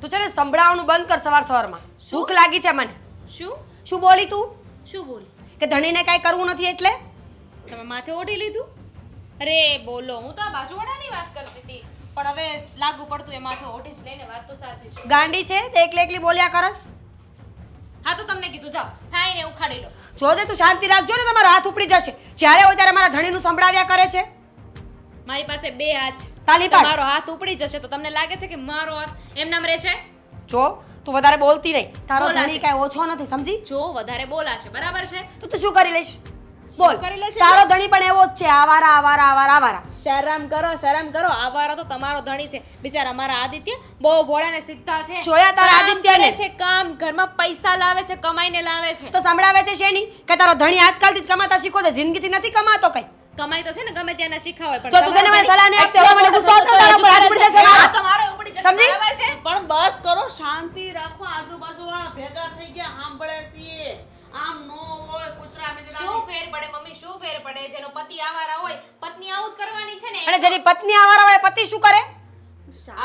તું છે ને સંભળાવવાનું બંધ કર સવારમાં. ભૂખ લાગી છે મને. શું બોલી તું? શું બોલી? કે ધણીને કાંઈ કરવું નથી એટલે? તમે માથે ઓઢી લીધું? અરે બોલો, હું તો આ બાજુવાળાની વાત કરતી હતી, પણ હવે લાગુ પડતું એ માથે ઓઢી જ લઈને વાત તો સાચી છે. ગાંડી છે તે એકલી એકલી બોલ્યા કરસ. હા તો તમને કીધું જાઓ, થાય ને ઉખાડી લો. જોજે તું શાંતિ રાખજો ને તમારો હાથ ઉપડી જશે. જ્યારે હોય ત્યારે મારા ધણીનું સંભળાવ્યા કરે છે. મારી પાસે બે હાથ છે. તાલી પાડ. તમારો હાથ ઉપડી જશે તો તમને લાગે છે કે મારો હાથ એમનામ રહેશે? જો તું વધારે બોલતી નહીં. તારો બોલાશે. ધણી કાંઈ ઓછો નથી સમજી. જો વધારે બોલાશે, બરાબર છે? તો તું શું કરી લઈશ? બોલ. કરી લેશે? તારો ધણી પણ એવો જ છે, આવારા આવારા આવારા આવારા. શરમ કરો, શરમ કરો. આવારો તો તમારો ધણી છે. બિચારા મારા આદિત્ય બહુ ભોળા ને સીધા છે. જોયા તારા કામ આદિત્યને? કરે છે કામ, ઘરમાં પૈસા લાવે છે, કમાઈને લાવે છે. તો સંભળાવે છે શેની? કે તારો ધણી આજકાલથી જ કમાતા શીખો છે, જિંદગીથી નથી કમાતો કઈ. કમાઈ તો છે ને ગમે ત્યાંના શીખા હોય, જો તું તને મને સલાહ નહીં આપતી, હવે મને ગુસ્સો આવતો તારા ઉપર હાથ ઉપડી જશે મારો. હા, તો મારો ઉપડી જશે, સમજી? બરાબર છે? પણ બસ કરો, શાંતિ રાખો. આજુબાજુ વાળા ભેગા થઈ ગયા, સાંભળે છીએ. આમ નો હોય કૂતરા મેજડા. શું ફેર પડે મમ્મી, શું ફેર પડે? જેનો પતિ આવારા હોય, પત્ની આવું જ કરવાની છે ને. અને જેની પત્ની આવારા હોય પતિ શું કરે?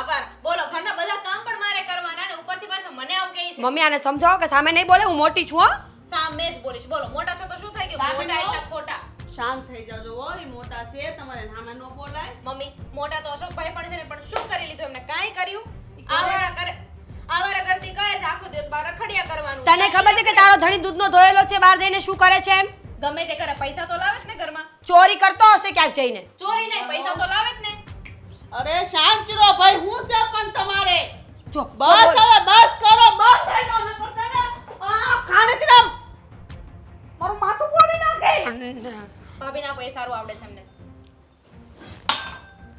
આવાર બોલો, ઘરના બધા કામ પણ મારે કરવાના ને ઉપરથી પાછા મને આવું કહે છે. મમ્મી આને સમજાવો કે સામે નહીં બોલે, હું મોટી છું હો. સામે જ બોલીશ. બોલો, મોટા છો તો શું થઈ ગયું? દાબી મોટા લો. એટલા ખોટા. શાંત થઈ જાજો. હોય મોટા છે, તમારે નામે નો બોલાય. મમ્મી, મોટા તો અશોકભાઈ પણ છે ને, પણ શું કરી લીધું એમને? કાંઈ કર્યું? ઈ કરે. આવારા કરતી કરે છે, આખો દિવસ બહાર રખડ્યા કરવાનું. તને ખબર છે કે તારો ધણી દૂધનો ધોયેલો છે, બહાર જઈને શું કરે છે એમ? ગમે તે કરે, પૈસા તો લાવે જ ને ઘરમાં. ચોરી કરતો હશે ક્યાંક જઈને. ચોરી નહીં, પૈસા તો લાવે જ ને. અરે શાંત રહો ભાઈ, હું છે પણ તમારે. જો બસ હવે બસ કરો, બસ થઈ ગયો. નકર છે ને આ ખાણેથી આમ મારું માથું ફોડી નાખે. ભાભીને આ પૈસા સારું આવડે છે એમને.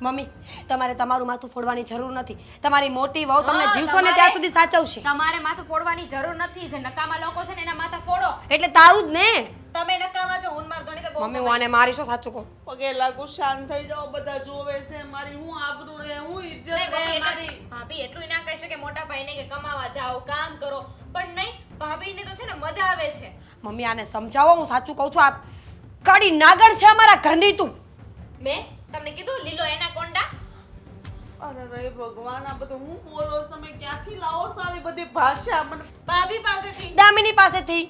મમ્મી તમારે તમારું માથું ફોડવાની જરૂર નથી. તમારી મોટી વહુ તમને હા, જીવશો ને તમારે- ત્યાં સુધી સાચવશે. તમારે માથું ફોડવાની જરૂર નથી. જે નકામા લોકો છે ને એના માથા ફોડો. એટલે તારું જ ને. તમે નકામા છો, હું માર ધણી તો બહુ મમ્મી હું આને મારીશું સાચું કહું. પગે લાગુ, શાંત થઈ જાઓ. બધા જોવે છે મારી હું આબરૂ રહે, હું ઇજ્જત નહીં, રહે મમ્મી, મારી. ભાભી એટલું ના કહી શકે મોટા ભાઈને કે કમાવા જાઓ, કામ કરો, પણ નહીં, ભાભીને તો છે ને મજા આવે છે. મમ્મી આને સમજાવો, હું સાચું કહું છું. આ કડી નાગણ છે અમારા ઘરની તું. મેં તમને કીધું લીલો એના કોંડા. અરે રે ભગવાન, આ બધું હું બોલો છો? તમે ક્યાંથી લાવો છો આવી બધી ભાષા? મને ભાભી પાસેથી. દામિની પાસેથી.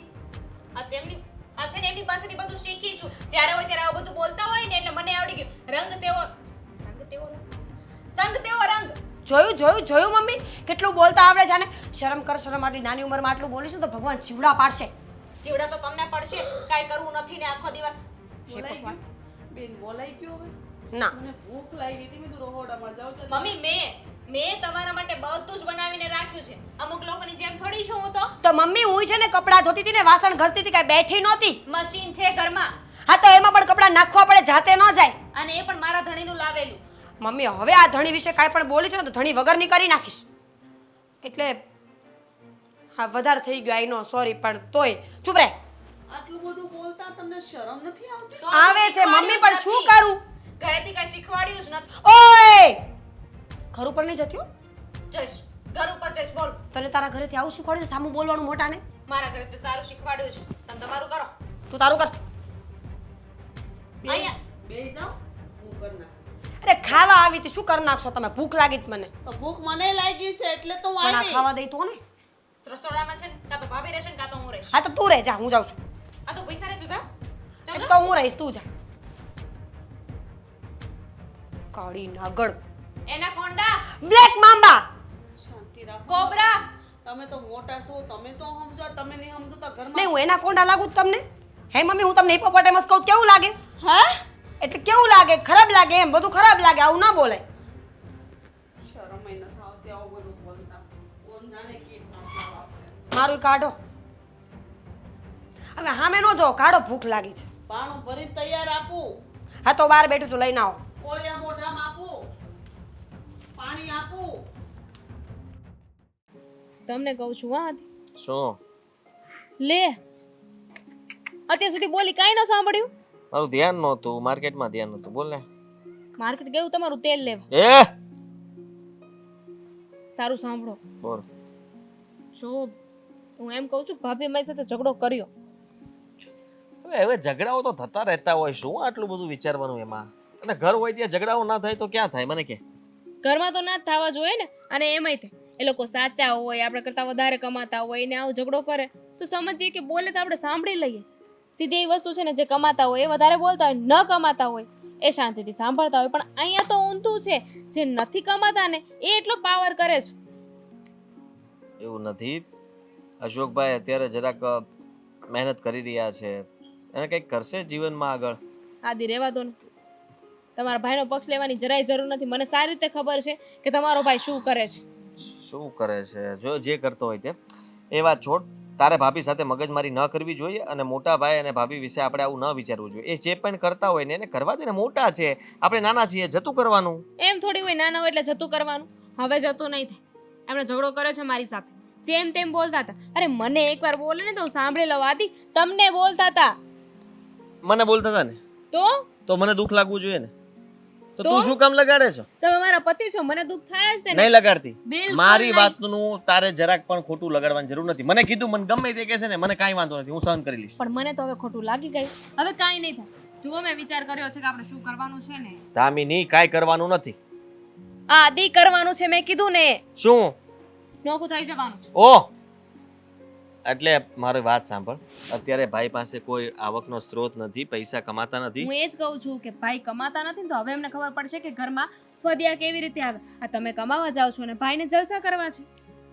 આ તેમની આ છે ને એમની પાસેથી બધું શીખી છું. જ્યારે હોય ત્યારે આવું બધું બોલતા હોય ને એટલે મને આવડી ગયું. રંગ તેવો સંગ તેવો રંગ. જોયું જોયું જોયું મમ્મી કેટલું બોલતા આવડે છે. આને શરમ કર, શરમ. આટલી નાની ઉંમરમાં આટલું બોલીશ ને તો ભગવાન જીવડા પાડશે. જીવડા તો તમને પડશે, કાંઈ કરવું નથી ને આખો દિવસ. બોલાઈ ગયું? બેન બોલાઈ ગયો હવે? ના મને ભૂખ લાગી હતી, મેં કીધું રહોડામાં જાઉં છું. મમ્મી, મેં તમારા માટે બધું જ બનાવીને રાખ્યું છે. અમુક લોકોની જેમ થોડી છું હું તો. તો મમ્મી હું છે ને કપડાં ધોતી હતી ને વાસણ ઘસતી હતી, કાંઈ બેઠી નહોતી. મશીન છે ઘરમાં, હા તો એમાં પણ કપડાં નાખવા પડે, જાતે ન જાય. અને એ પણ મારા ધણીનું લાવેલું. મમ્મી હવે આ ધણી વિશે કાંઈ પણ બોલી છે ને તો ધણી વગરની કરી નાખીશ. એટલે હા વધારે થઈ ગયું, આઈ નો સોરી, પણ તોય ચૂપ રહે. આટલું બધું બોલતા તમને શરમ નથી આવતી? તો આવે છે મમ્મી, પણ શું કરું? ઘરેથી કાંઈ શીખવાડ્યું જ નથી. ઓય ઘર ઉપર નહીં જતી હો. જઈશ, ઘર ઉપર જઈશ. બોલ, તને તારા ઘરેથી આવું શીખવાડ્યું છે સામું બોલવાનું મોટાને? મારા ઘરેથી સારું શીખવાડ્યું છે. તમે તમારું કરો. તું તારું કર. અહીંયા બેસી જાઓ, હું કર નાખ. અરે ખાવા આવી હતી, શું કરી નાખશો તમે? ભૂખ લાગી જ મને. તો ભૂખ મને લાગી છે એટલે તો હું પણ આ આવી. ખાવા દઈ તો ને. રસોડામાં છે ને કાં તો ભાભી રહેશે ને કાં તો હું રહીશ. હા તો તું રહે, જા હું જાઉં છું. આ તો ભૂખ્યા રહેજો, જાઓ. જાઓ, એક જાઓ. તો હું રહીશ, તું જા. કાળી નાગડ, એના કોંડા, બ્લેક મામ્બા. શાંતિ રાખો. કોબરા. તમે તો મોટા છો, તમે તો સમજો. તમે નહીં સમજો તો નહીં ઘરમાં હું એના કોંડા લાગુ જ તમને? હે મમ્મી હું તમને હિપોપોટેમસ કહું કેવું લાગે? હા એટલે કેવું લાગે? ખરાબ લાગે એમ? બધું ખરાબ લાગે, આવું ના બોલાય. શરમ ય નથી આવતી આવું બધું બોલતા. કોણ જાણે કે ભાષા વાપરે. મારું કાઢો. હવે હામે નો જો, કાઢો, ભૂખ લાગી છે. પાણું ભરી તૈયાર આપું. હા તો બહાર બેઠું છું, લઈને આવો. કોળિયા મોઢામાં આપું. પાણી આપું. તમને કહું છું હા. શું લે, અત્યાર સુધી બોલી કાંઈ ન સાંભળ્યું. મારું ધ્યાન નહોતું, માર્કેટમાં ધ્યાન નહોતું. બોલ ને. માર્કેટ ગયું તમારું તેલ લેવા. એ સારું સાંભળો. બોલ. જો હું એમ કહું છું, ભાભી મારી સાથે ઝઘડો કર્યો. હવે ઝઘડાઓ તો થતા રહેતા હોય, શું આટલું બધું વિચારવાનું એમાં? અને ઘર હોય ત્યાં ઝઘડાઓ ના થાય તો ક્યાં થાય મને કે? ઘરમાં તો ના જ થવા જોઈએ ને. અને એમાંય તે એ લોકો સાચા હોય, આપણે કરતાં વધારે કમાતા હોય ને આવું ઝઘડો કરે તો સમજીએ કે બોલે તો આપણે સાંભળી લઈએ. સીધી એવી વસ્તુ છે ને, જે કમાતા હોય એ વધારે બોલતા હોય, ન કમાતા હોય એ શાંતિથી સાંભળતા હોય. પણ અહીંયા તો ઊંધું છે, જે નથી કમાતા ને એ એટલો પાવર કરે છે. એવું નથી. અશોકભાઈ અત્યારે જરાક મહેનત કરી રહ્યા છે, એને કંઈક કરશે જીવનમાં આગળ. આદિ રહેવા દો ને, તમારા ભાઈનો પક્ષ લેવાની જરાય જરૂર નથી. મને સારી રીતે ખબર છે કે તમારો ભાઈ શું કરે છે. શું કરે છે? જો જે કરતો હોય તે. એ વાત છોડ, તારે ભાભી સાથે મગજમારી ન કરવી જોઈએ, અને મોટા ભાઈ અને ભાભી વિશે આપણે આવું ન વિચારવું જોઈએ. એ જે પણ કરતા હોય ને એને કરવા દે ને. મોટા છે, આપણે નાના છીએ, જતું કરવાનું. એમ થોડી હોય નાના હોય એટલે જતું કરવાનું. હવે જતું નહીં થાય. એમણે ઝઘડો કર્યો છે મારી સાથે, જેમ તેમ બોલતા હતા. અરે મને એકવાર બોલે ને તો હું સાંભળી લઉં. આદિ તમને બોલતા હતા મને બોલતા હતા ને તો મને દુઃખ લાગવું જોઈએ ને. તો તું શું કામ લગાડે છો? તમે મારા પતિ છો, મને દુઃખ થાય જ છે ને. નહીં લગાડતી. બિલકુલ મારી નહીં. વાતનું તારે જરાક પણ ખોટું લગાડવાની જરૂર નથી. મને કીધું, મને ગમે તે કહેશે ને, મને કાંઈ વાંધો નથી, હું સહન કરી લઈશ. પણ મને તો હવે ખોટું લાગી ગયું. હવે કાંઈ નહીં થાય. જુઓ, મેં વિચાર કર્યો છે કે આપણે શું કરવાનું છે ને. દામિની, કાંઈ કરવાનું નથી. આદિ કરવાનું છે, મેં કીધું ને. શું? નોખું થઈ જવાનું છે. ઓહ, એટલે મારી વાત સાંભળ. અત્યારે ભાઈ પાસે કોઈ આવકનો સ્ત્રોત નથી, પૈસા કમાતા નથી. હું એ જ કહું છું કે ભાઈ કમાતા નથી ને, તો હવે એમને ખબર પડશે કે ઘરમાં ફદિયા કેવી રીતે આવે. આ તમે કમાવા જાઓ છો ને ભાઈને જલસા કરવા છે.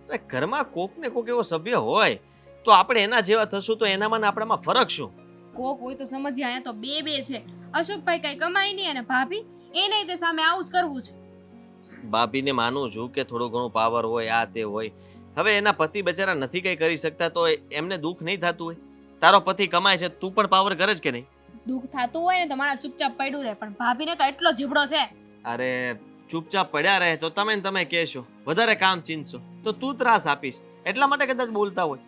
અરે ઘરમાં કોક ને કોક એવો સભ્ય હોય તો આપણે એના જેવા થશું તો એનામાં ને આપણામાં ફરક શું? કોક હોય તો સમજી. અહીંયા તો બે છે. અશોકભાઈ કઈ કમાય નહીં અને ભાભી એ નહીં, તે સામે આવું જ કરવું છે. ભાભીને માનું છું કે થોડું ઘણું પાવર હોય, આ તે હોય. હવે એના પતિ બચારા નથી કઈ કરી શકતા તો એમને દુઃખ નહીં થતું હોય? તારો પતિ કમાય છે, તું પણ પાવર કરે છે કે નહીં? દુઃખ થતું હોય ને તો મારા ચૂપચાપ પડ્યું રહે, પણ ભાભીને તો એટલો જીબડો છે. અરે ચૂપચાપ પડ્યા રહે તો તમે ને તમે કહેશો, વધારે કામ ચીનશો તો તું ત્રાસ આપીશ, એટલા માટે કદાચ બોલતા હોય.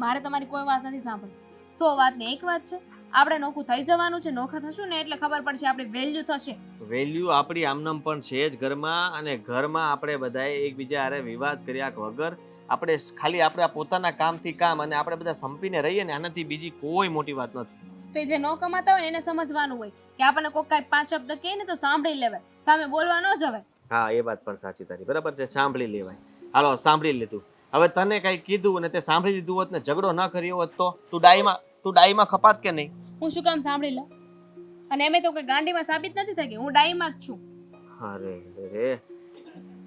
મારે તમારી કોઈ વાત નથી સાંભળવી. 100 વાતની એક વાત છે, આપણે નોખું થઈ જવાનું છે. નોખા થશું ને એટલે ખબર પડશે, આપણી વેલ્યુ થશે. વેલ્યુ આપણી આમનામ પણ છે જ ઘરમાં, અને ઘરમાં આપણે બધાએ એકબીજા હારે વિવાદ કર્યા વગર આપણે ખાલી આપણા પોતાના કામથી કામ, અને આપણે બધા સંપીને રહીએ ને, આનાથી બીજી કોઈ મોટી વાત નથી. તો એ જે ન કમાતા હોય ને એને સમજવાનું હોય કે આપણને કોઈ કાંઈ 5 શબ્દ કહે ને તો સાંભળી લેવાય, સામે બોલવા ન જવાય. હા, એ વાત પણ સાચી તારી, બરાબર છે, સાંભળી લેવાય. હાલો, સાંભળી લીધું. હવે તને કઈ કીધું અને તે સાંભળી લીધું હોત ને ઝઘડો ન કર્યો હોત તો તું ડાઈમાં ખપાત કે નહીં? હું શું કામ સાંભળી લઉં? અને એમે તો કોઈ ગાંડીમાં સાબિત નથી થઈ ગઈ, હું ડાઈમાં જ છું. અરે રે,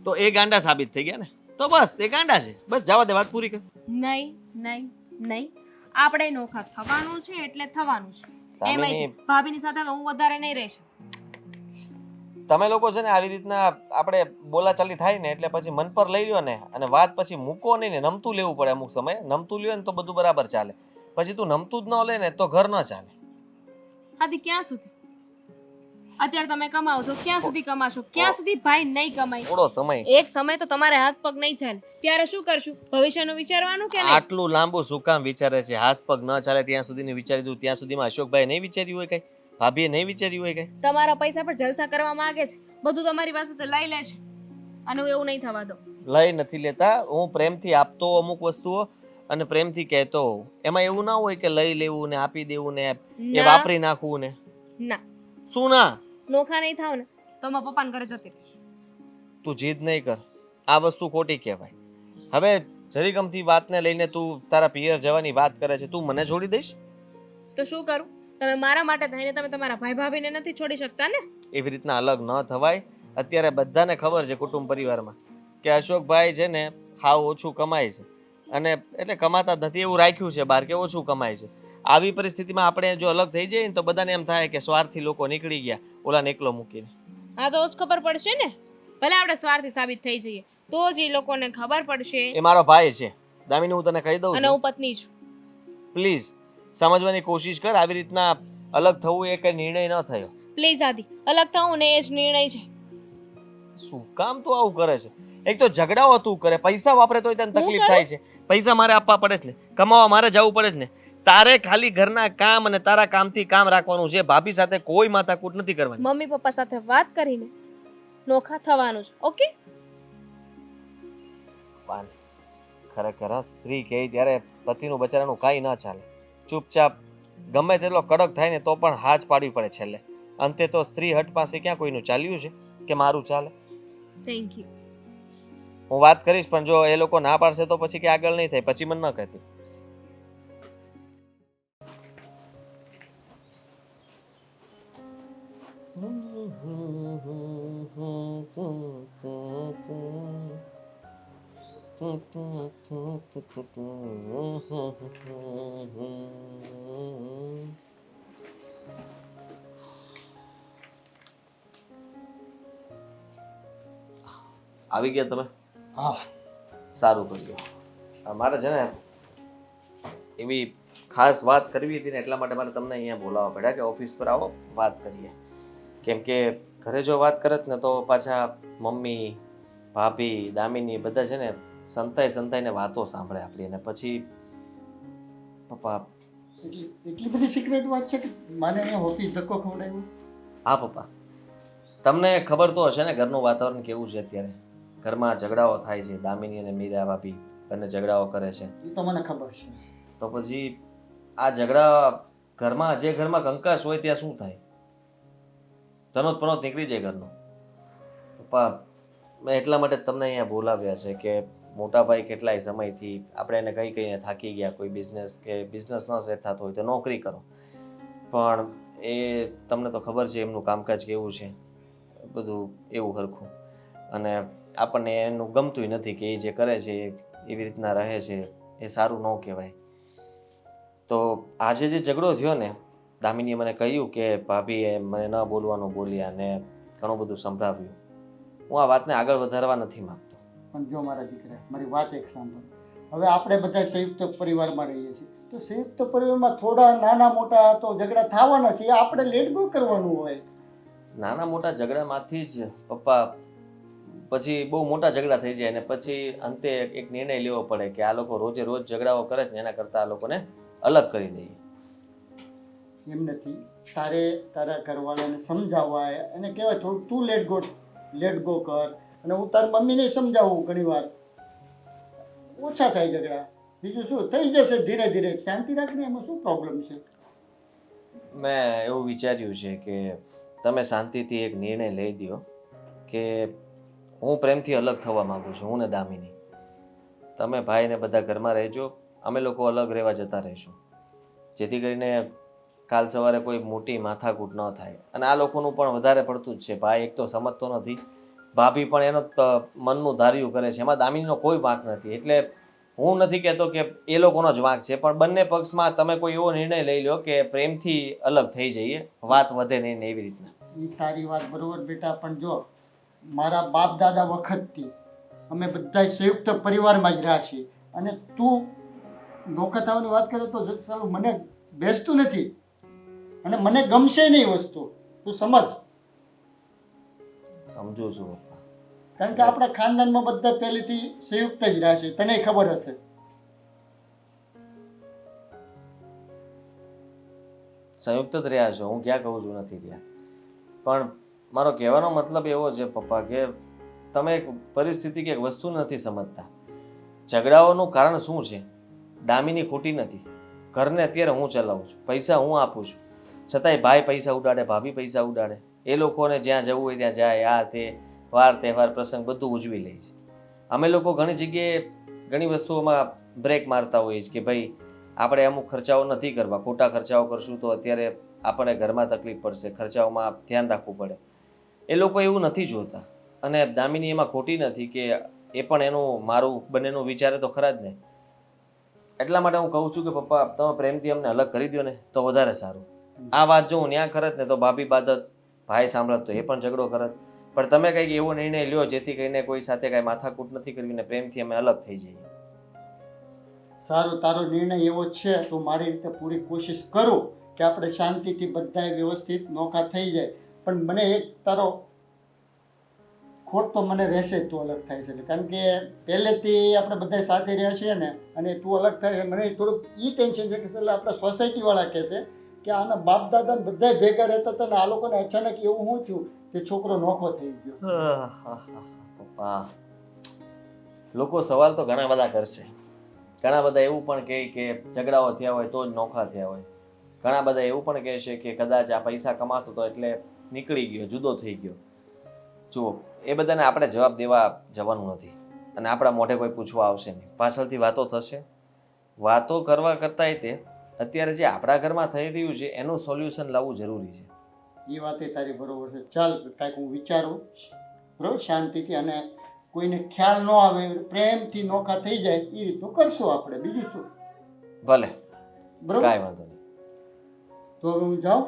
તો એ ગાંડા સાબિત થઈ ગયા ને, તો બસ તે ગાંડા છે, બસ જવા દે, વાત પૂરી કર. નહીં નહીં નહીં, આપણે નોખા થવાનું છે એટલે થવાનું છે. દામિની, એમાંય ભાભીની સાથે હવે હું વધારે નહીં રહીશ. તમે લોકો છે ને આવી રીતના આપણે બોલાચાલી થાય ને એટલે પછી મન પર લઈ લ્યો ને, અને વાત પછી મૂકો નહીં ને, નમતું લેવું પડે અમુક સમયે. નમતું લ્યો ને તો બધું બરાબર ચાલે, પછી તું નમતું જ ન લે ને તો ઘર ન ચાલે. આદિ ક્યાં સુધી? અત્યારે તમે કમાઓ છો, ક્યાં સુધી કમાશો? ક્યાં સુધી ભાઈ નહીં કમાય? થોડો સમય. એક સમય તો તમારે હાથ પગ નહીં ચાલે, ત્યારે શું કરશું? ભવિષ્યનું વિચારવાનું કે નહીં? આટલું લાંબુ શું કામ વિચારે છે? હાથ પગ ન ચાલે ત્યાં સુધીની વિચારી દઉં, ત્યાં સુધીમાં અશોકભાઈ નહીં વિચાર્યું હોય કઈ? ભાભીએ નહીં વિચાર્યું હોય કઈ? તમારા પૈસા પર જલસા કરવા માંગે છે, બધું તમારી પાસેથી લઈ લે છે, અને હું એવું નહીં થવા દઉં. લઈ નથી લેતા, હું પ્રેમથી આપતો અમુક વસ્તુઓ અને પ્રેમથી કહેતો હોઉં. એમાં એવું ના હોય કે લઈ લેવું ને આપી દેવું ને એ વાપરી નાખવું ને. ના, શું ના? નોખા નહીં થાવ ને તો મારા પપ્પાને ઘરે જતી રહીશ. તું જીદ નહીં કર, આ વસ્તુ ખોટી કહેવાય. હવે જરી ગમતી વાતને લઈને તું તારા પિયર જવાની વાત કરે છે, તું મને છોડી દઈશ? તો શું કરું? તમે મારા માટે થઈને તમે તમારા ભાઈ ભાભીને નથી છોડી શકતા ને? એવી રીતના અલગ ન થવાય. અત્યારે બધાને ખબર છે કુટુંબ પરિવારમાં કે અશોકભાઈ છે ને હાવ ઓછું કમાય છે, અને એટલે કમાતા જ નથી એવું રાખ્યું છે બહાર કે ઓછું કમાય છે. આવી પરિસ્થિતિમાં આપણે જો અલગ થઈ જઈએ ને તો બધાને એમ થાય કે સ્વાર્થી લોકો નીકળી ગયા ઓલાને એકલો મૂકીને. હા, તો જ ખબર પડશે ને. ભલે આપણે સ્વાર્થી સાબિત થઈ જઈએ તો જ એ લોકોને ખબર પડશે. એ મારો ભાઈ છે દામિની, હું તને કહી દઉં અને છું, હું પત્ની છું. પ્લીઝ સમજવાની કોશિશ કર. આવી રીતના અલગ થવું એ કઈ નિર્ણય ન થયો. પ્લીઝ આદિ, અલગ થવું ને એ જ નિર્ણય છે. શું કામ તું આવું કરે છે? એક તો ઝઘડાઓ તું કરે, પૈસા વાપરે તોય તને તકલીફ થાય છે. પૈસા મારે આપવા પડે છે ને, કમાવા મારે જવું પડે છે ને. તારે ખાલી ઘરના કામ અને તારા કામથી કામ રાખવાનું છે, ભાભી સાથે કોઈ માથાકૂટ નથી કરવાની. મમ્મી પપ્પા સાથે વાત કરીને નોખા થવાનું છે. ઓકે? ખરેખર સ્ત્રી કહે ત્યારે પતિનું બચારાનું કાંઈ ના ચાલે. ચૂપચાપ ગમે તેટલો કડક થાય ને તો પણ હાથ પાડવી પડે છેલ્લે. અંતે તો સ્ત્રી હટ પાસે ક્યાં કોઈનું ચાલ્યું છે કે મારું ચાલે? Thank you. હું વાત કરીશ, પણ જો એ લોકો ના પાડશે તો પછી કે આગળ નહીં થાય, પછી મને ન કહેતી. આવી ગયા તમે? હા. સારું કર્યું. મારે છે ને એવી ખાસ વાત કરવી હતી ને એટલા માટે મારે તમને અહીંયા બોલાવવા પડ્યા કે ઓફિસ પર આવો, વાત કરીએ. કેમ કે ઘરે જો વાત કરત ને તો પાછા મમ્મી, ભાભી, દામિની બધા છે ને સંતાઈને વાતો સાંભળે આપણી, અને પછી પપ્પા. એટલી બધી સિક્રેટ વાત છે કે મારે અહીંયા ઓફિસ ધક્કો ખવડાવ્યો? હા પપ્પા, તમને ખબર તો હશે ને ઘરનું વાતાવરણ કેવું છે અત્યારે. ઘરમાં ઝઘડાઓ થાય છે, દામિની અને મીરા ભાભી બંને ઝઘડાઓ કરે છે. એ તો મને ખબર છે. તો પછી આ ઝઘડા ઘરમાં કંકાસ હોય ત્યાં શું થાય? તનોત પનોત નીકળી જાય ઘરનો. પપ્પા, મેં એટલા માટે તમને અહીંયા બોલાવ્યા છે કે મોટા ભાઈ કેટલાય સમયથી આપણે એને કહીને થાકી ગયા, કોઈ બિઝનેસ ન સેટ થતો હોય તો નોકરી કરો. પણ એ તમને તો ખબર છે એમનું કામકાજ કેવું છે, બધું એવું સરખું, અને આપણને એનું ગમતું નથી કે એ જે કરે છે એવી રીતના રહે છે, એ સારું ન કહેવાય. તો આજે જે ઝઘડો થયો ને, દામિનીએ મને કહ્યું કે ભાભીએ મને ન બોલવાનું બોલ્યા ને ઘણું બધું સંભળાવ્યું. હું આ વાતને આગળ વધારવા નથી માંગતો. પણ જો મારા દીકરા, મારી વાત એક સાંભળ. હવે આપણે બધા સંયુક્ત પરિવારમાં રહીએ છીએ, તો સંયુક્ત પરિવારમાં થોડા નાના મોટા તો ઝઘડા થવાના છે, એ આપણે લેટ ગો કરવાનું હોય. નાના મોટા ઝઘડામાંથી જ પપ્પા પછી બહુ મોટા ઝઘડા થઈ જાય, અને પછી અંતે એક નિર્ણય લેવો પડે કે આ લોકો રોજ ઝઘડાઓ કરે છે ને એના કરતાં આ લોકોને અલગ કરી દઈએ. એમ નથી, તારે તારા ઘરવાળાને સમજાવવાય અને કહેવાય થોડું તું લેટ ગો કર, અને હું તારી મમ્મીને સમજાવું ઘણી વાર, ઓછા થાય ઝઘડા. બીજું શું, થઈ જશે ધીરે ધીરે, શાંતિ રાખને, એમાં શું પ્રોબ્લેમ છે? મેં એવું વિચાર્યું છે કે તમે શાંતિથી એક નિર્ણય લઈ દો કે હું પ્રેમથી અલગ થવા માંગુ છું, હું ને દામિની. તમે ભાઈ ને બધા ઘરમાં રહેજો, અમે લોકો અલગ રહેવા જતા રહીશું, જેથી કરીને કાલ સવારે કોઈ મોટી માથાકૂટ ન થાય. અને આ લોકોનું પણ વધારે પડતું જ છે. ભાઈ એક તો સમજતો નથી, ભાભી પણ એનો મનનું ધાર્યું કરે છે, એમાં દામિનીનો કોઈ વાંક નથી. એટલે હું નથી કહેતો કે એ લોકોનો જ વાંક છે, પણ બંને પક્ષમાં તમે કોઈ એવો નિર્ણય લઈ લો કે પ્રેમથી અલગ થઈ જઈએ, વાત વધે નહીં ને એવી રીતના. એ તારી વાત બરોબર બેટા, પણ જો મારા બાપ દાદા વખતથી અમે બધા સંયુક્ત પરિવારમાં જ રહ્યા છીએ, અને તું નોખા થવાની વાત કરે તો ચાલો મને બેસતું નથી, અને મને ગમશે નહીં વસ્તુ, તું સમજ. સમજુ છું પપ્પા. કારણ કે આપણા ખાનદાનમાં બધા પહેલેથી સંયુક્ત જ રહ્યા છે, તને ખબર હશે. સંયુક્ત જ રહ્યા છો, હું ક્યાં કહું છું નથી રહ્યા, પણ મારો કહેવાનો મતલબ એવો છે પપ્પા કે તમે એક પરિસ્થિતિ કે એક વસ્તુ નથી સમજતા. ઝઘડાઓનું કારણ શું છે? દામિની ખોટી નથી, ઘરને અત્યારે હું ચલાવું છું, પૈસા હું આપું છું, છતાંય ભાઈ પૈસા ઉડાડે, ભાભી પૈસા ઉડાડે. એ લોકોને જ્યાં જવું હોય ત્યાં જાય, આ તે વાર તહેવાર પ્રસંગ બધું ઉજવી લે છે. અમે લોકો ઘણી જગ્યાએ ઘણી વસ્તુઓમાં બ્રેક મારતા હોઈએ છીએ કે ભાઈ આપણે અમુક ખર્ચાઓ નથી કરવા, ખોટા ખર્ચાઓ કરશું તો અત્યારે આપણને ઘરમાં તકલીફ પડશે, ખર્ચાઓમાં ધ્યાન રાખવું પડે. એ લોકો એવું નથી જોતા, અને દામિની એમાં ખોટી નથી કે એ પણ એનું મારું બંનેનું વિચારે તો ખરા જ ને. એટલા માટે હું કહું છું કે પપ્પા તમે પ્રેમથી અમને અલગ કરી દો ને તો વધારે સારું. આ વાત જો હું ન્યા કરત ને તો ભાભી બાદત, ભાઈ સાંભળત તો એ પણ ઝઘડો કરત. પણ તમે કંઈક એવો નિર્ણય લ્યો જેથી કરીને કોઈ સાથે કાંઈ માથાકૂટ નથી કરવી ને પ્રેમથી અમે અલગ થઈ જઈએ. સારું, તારો નિર્ણય એવો છે તો મારી રીતે પૂરી કોશિશ કરું કે આપણે શાંતિથી બધાય વ્યવસ્થિત નોખા થઈ જાય. પણ મને એક તારો ખોટ તો મને રહેશે જ, તું અલગ થાય છે, કારણ કે પહેલેથી આપણે બધા સાથે રહ્યા છીએ ને, અને તું અલગ થાય છે, મને થોડુંક એ ટેન્શન છે કે એટલે આપણા સોસાયટીવાળા કહેશે કે આના બાપ દાદાને બધા ભેગા રહેતા હતા ને આ લોકોને અચાનક એવું શું થયું કે છોકરો નોખો થઈ ગયો. પપ્પા, લોકો સવાલ તો ઘણા બધા કરશે. ઘણા બધા એવું પણ કહે કે ઝઘડાઓ થયા હોય તો જ નોખા થયા હોય. ઘણા બધા એવું પણ કહેશે કે કદાચ આ પૈસા કમાતો હતો એટલે નીકળી ગયો, જુદો થઈ ગયો. જુઓ, એ બધાને આપણે જવાબ દેવા જવાનું નથી, અને આપણા મોઢે કોઈ પૂછવા આવશે નહીં. પાછળથી વાતો થશે. વાતો કરવા કરતાંય તે અત્યારે જે આપણા ઘરમાં થઈ રહ્યું છે એનું સોલ્યુશન લાવવું જરૂરી છે. એ વાતે તારી બરોબર છે. ચાલ કાંઈક હું વિચારું બરોબર શાંતિથી, અને કોઈને ખ્યાલ ન આવે પ્રેમથી નોખા થઈ જાય એ રીતનું કરશું આપણે. બીજું શું? ભલે, બરોબર, કાંઈ વાંધો નહીં. તો હવે હું જાઉં?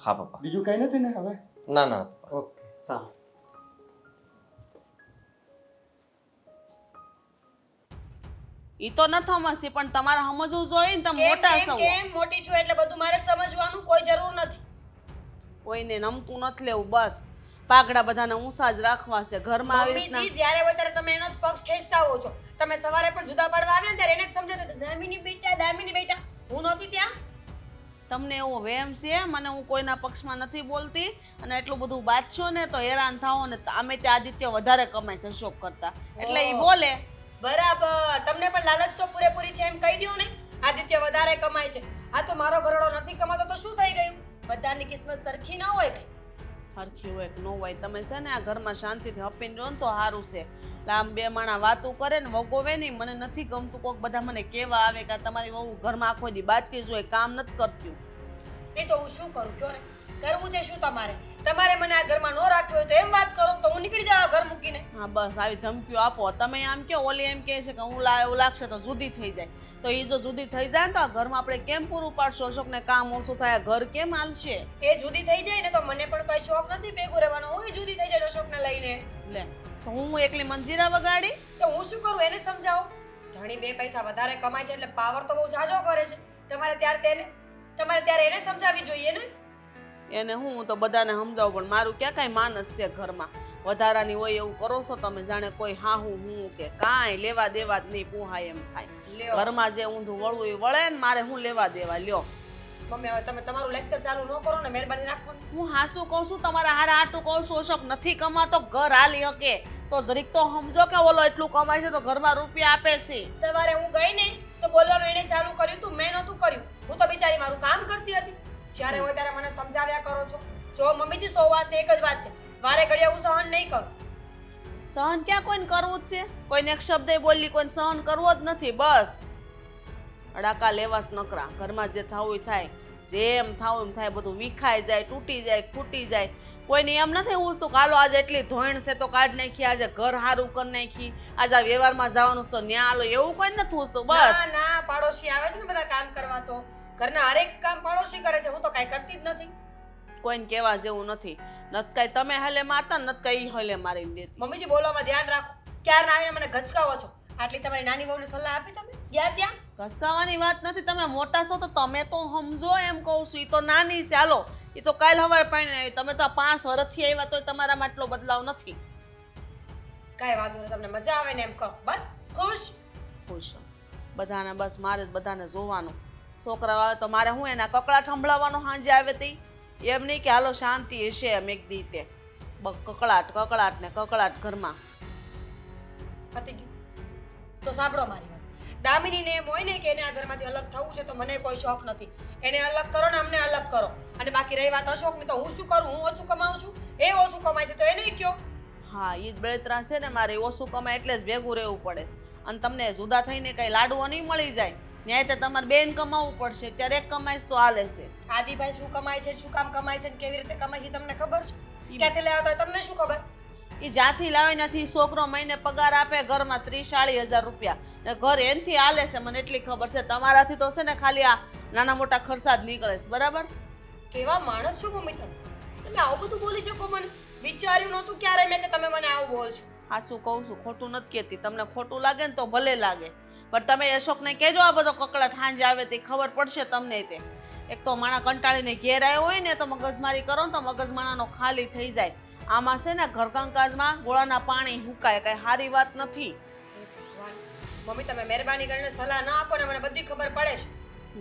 હા પપ્પા. બીજું કાંઈ નથી ને હવે? ના ના. ઓકે, સારું. ઈ તો ન સમજતી પણ તમારે સમજવું જોઈએ ને, તમે મોટા છો. કેમ મોટી છું એટલે બધું મારે જ સમજવાનું કોઈ જરૂર નથી. કોઈને નમતું નથી લેવું, બસ પાઘડા બધાને ઊંચા જ રાખવા છે ઘરમાં. આવી રીતના મમ્મીજી જ્યારે હોય ત્યારે તમે એનો જ પક્ષ ખેંચતા હો છો. તમે સવારે પણ જુદા પાડવા આવ્યા ને ત્યારે એને જ સમજાવતા હતા, દામિની બેટા હું નહોતી ત્યાં. તમને એવો વહેમ છે મને હું કોઈના પક્ષમાં નથી બોલતી, અને એટલું બધું બાદશો ને તો હેરાન થાઓ ને. આમે તે આદિત્ય વધારે કમાય છે અશોક કરતા, એટલે ઈ બોલે. બરાબર, તમને પણ લાલચ તો પૂરેપૂરી છે એમ કહી દો ને. આદિત્ય વધારે કમાય છે. આ તો મારો ઘરડો નથી કમાતો તો શું થઈ ગયું? બધાની કિસ્મત સરખી ન હોય કઈ. હરખી હોય કે ન હોય, તમે છે ને આ ઘરમાં શાંતિથી હપીને રહો ને તો સારું છે. આમ બે માણા વાતું કરે ને વગોવે નહીં. મને નથી ગમતું કોક બધા મને કેવા આવે કે તમારી વહુ ઘરમાં આખો દી બાજતી જ હોય, કામ નથી કરતી. એ તો હું શું કરું કયો ને? કરવું છે શું તમારે? તમારે મને આ ઘરમાં ન રાખવું હોય તો એમ વાત કરો તો હું નીકળી જાઉં ઘર મૂકીને. હા બસ આવી ધમકીઓ આપો તમે. આમ કહો ઓલી એમ કહે છે કે હું એવું લાગશે તો જુદી થઈ જાય. તો એ જો જુદી થઈ જાય ને તો આ ઘરમાં આપણે કેમ પૂરું પાડશું? અશોકને કામ ઓછું થાય, ઘર કેમ હાલશે? એ જુદી થઈ જાય ને તો મને પણ કઈ શોખ નથી ભેગું રહેવાનો. હું જુદી થઈ જાય અશોકને લઈને. લે તો હું એકલી મંજીરા વગાડી? તો હું શું કરું એને સમજાવો. ધણી બે પૈસા વધારે કમાય છે એટલે પાવર તો બહુ જાજો કરે છે. તમારે ત્યારે એને સમજાવવી જોઈએ ને. એને હું તો બધાને સમજાવું પણ મારું ક્યાં કાંઈ માનસ છે ઘરમાં? વધારાની હોય એવું કરો છો તમે, જાણે કોઈ હા હું કે કાંઈ લેવા દેવા જ નહીં. પૂહાય એમ થાય. ઘરમાં જે ઊંધું વળવું એ વળે ને, મારે હું લેવા દેવા? લ્યો મમ્મી હવે તમે તમારું લેક્ચર ચાલુ ન કરો ને, મહેરબાની રાખો ને. હું હાસું કહું છું, તમારા હારા આટલું કહું છું. અશોક નથી કમાતો, ઘર હાલી શકે તો જરીક તો સમજો કે ઓલો એટલું કમાય છે તો ઘરમાં રૂપિયા આપે છે. સવારે હું ગઈ ને તો બોલવાનું એને ચાલુ કર્યું તું, મેં નહોતું કર્યું. હું તો બિચારી મારું કામ કરતી હતી. જ્યારે હોય ત્યારે મને સમજાવ્યા કરો છો. જો મમ્મીજી 100 વાત એક જ વાત છે, વારે ઘડીએ હું સહન નહીં કરું. સહન ક્યાં કોઈને કરવું જ છે? કોઈને એક શબ્દ બોલી કોઈને સહન કરવો જ નથી. બસ અડાકા લેવાસ નકરા. ઘરમાં જે થવું થાય, જેમ થવું એમ થાય. બધું વિખાઈ જાય, તૂટી જાય, ખૂટી જાય. કોઈને એમ નથી ઉઠતું કે હાલો આજે એટલી ધોઈણ છે તો કાઢ નાખી, આજે ઘર હારું કરી નાખી, આજે આ વ્યવહારમાં જવાનું તો ન્યા હાલો, એવું કોઈ નથી ઉઠતું. બસ ના પાડોશી આવે છે ને બધા કામ કરવા, તો ઘરના હરેક કામ પાડોશી કરે છે. હું તો કાંઈ કરતી જ નથી. કોઈને કહેવા જેવું નથી. નત કાંઈ તમે હલે મારતા, નત કાંઈ હલે મારી દેતી. મમ્મીજી બોલવામાં ધ્યાન રાખો. ક્યારના આવીને મને ગચકાવો છો. આટલી તમારી નાની વહુને સલાહ આપી તમે ગયા ત્યાં? ઘસકાવાની વાત નથી. તમે મોટા છો તો તમે તો સમજો એમ કહું છું. એ તો નાની છે, હાલો એ તો કાલ સવારે પાણી આવી. તમે તો 5 વર્ષથી આવ્યા તો તમારામાં આટલો બદલાવ નથી. કાંઈ વાંધો નહીં, તમને મજા આવે ને એમ કહો. બસ ખુશ ખુશ બધાને. બસ મારે જ બધાને જોવાનું. છોકરા આવે તો મારે હું એના કકળાટ સંભળાવવાનો સાંજે આવે તે? એમ નહીં કે હાલો શાંતિ હશે એમ એક દીતે કકળાટ ને કકળાટ ઘરમાં. પતી ગયું તો સાંભળો મારી વાત. દામિનીને એમ હોય ને કે એને આ ઘરમાંથી અલગ થવું છે તો મને કોઈ શોખ નથી. એને અલગ કરો ને અમને અલગ કરો. અને બાકી રહી વાત અશોકની તો હું શું કરું? હું ઓછું કમાઉં છું, એ ઓછું કમાય છે તો એને કયો. હા એ જ બળતરા છે ને. મારે ઓછું કમાય એટલે જ ભેગું રહેવું પડે. અને તમને જુદા થઈને કઈ લાડવો નહીં મળી જાય. ન્યાય તો તમારે બેન કમાવવું પડશે. ત્યારે એક કમાય તો હાલે છે. આદિભાઈ શું કમાય છે, શું કામ કમાય છે, કેવી રીતે કમાય છે તમને ખબર છે? ક્યાંથી લેવા તો તમને શું ખબર? એ જ્યાંથી લાવે નથી. છોકરો મહિને પગાર આપે ઘરમાં 30-40 હજાર રૂપિયા, ને ઘર એનથી હાલે છે. મને એટલી ખબર છે. તમારાથી તો છે ને ખાલી આ નાના મોટા ખર્ચા જ નીકળે છે. બરાબર? કેવા માણસ છો મમ્મી તમે? તમે આવું બધું બોલી શકો? મને વિચાર્યું નહોતું ક્યારે મેં કે તમે મને આવું બોલશો. હા શું કહું છું, ખોટું નથી કહેતી. તમને ખોટું લાગે ને તો ભલે લાગે, પણ તમે અશોકને કહેજો આ બધો કકળાટ સાંજે આવે તે ખબર પડશે તમને. તે એક તો માણા કંટાળીને ઘેર આવ્યો હોય ને તો મગજમારી કરો ને તો મગજ માણાનો ખાલી થઈ જાય. આમાં છે ને ઘરકામકાજમાં ગોળાના પાણી હુકાય, કઈ સારી વાત નથી. મમ્મી તમે મહેરબાની કરીને સલાહ ના આપો ને, મને બધી ખબર પડે છે.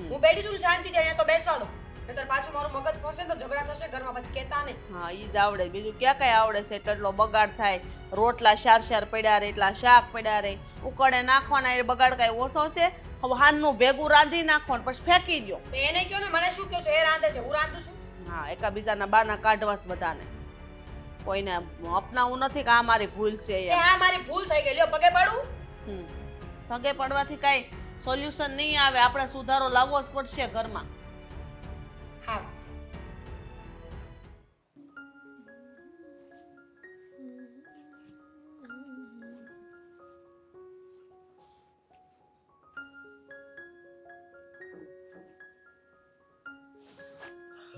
હું બેઠી છું શાંતિથી, અહીંયા તો બેસવા દો. નહીતર પાછું મારું મગજ ફસે તો ઝઘડા થશે ઘરમાં, પછી કહેતા નહીં. હા ઈ જ આવડે, બીજું ક્યાં કઈ આવડે છે? એટલો બગાડ થાય. રોટલા શાર પડ્યા રહે, એટલા શાક પડ્યા રહે, ઉકળે નાખવાના એ બગાડ કઈ ઓછો છે? હવે હાનનું ભેગું રાંધી નાખવાનું પછી ફેંકી દો. તો એને કહો ને, મને શું કહો છો? એ રાંધે છે, હું રાંધું છું. હા એકાબીજાના બાના કાઢવાસ બધાને. કોઈને અપનાવવું નથી કે આ મારી ભૂલ છે એ એમ. આ મારી ભૂલ થઈ ગઈ લ્યો પગે પાડું. હમ. પગે પડવાથી કાંઈ સોલ્યુશન નહીં આવે, આપણે સુધારો લાવવો જ પડશે ઘરમાં. હા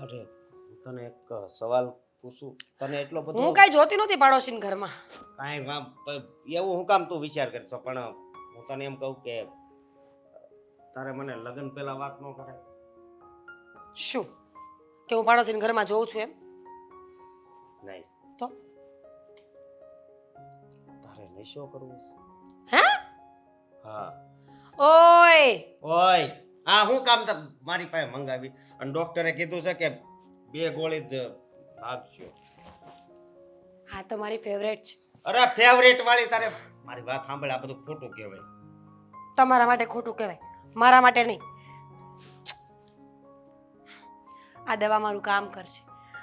અરે હું તને એક સવાલ પૂછું, તને એટલો બધો હું કઈ જોતી નહોતી પાડોશીના ઘરમાં. એવું હું કામ તું વિચાર કરે છો? પણ હું તને એમ કહું કે તારે મને લગ્ન પહેલા વાત ન કરાય? શું કે હું પાડોશીના ઘરમાં જોઉં છું એમ? નહીં તો તારે નશો કરવો છે? હે હા. ઓય ઓય હા, હું કામ મારી પાસે મંગાવી અને ડોક્ટરે કીધું છે કે 2 ગોળી જ આપજો. હા તો મારી ફેવરેટ છે. અરે ફેવરેટ વાળી તારે મારી વાત સાંભળ, આ બધું ખોટું કહેવાય. તમારા માટે ખોટું કહેવાય, મારા માટે નહીં. આ દવા મારું કામ કરશે.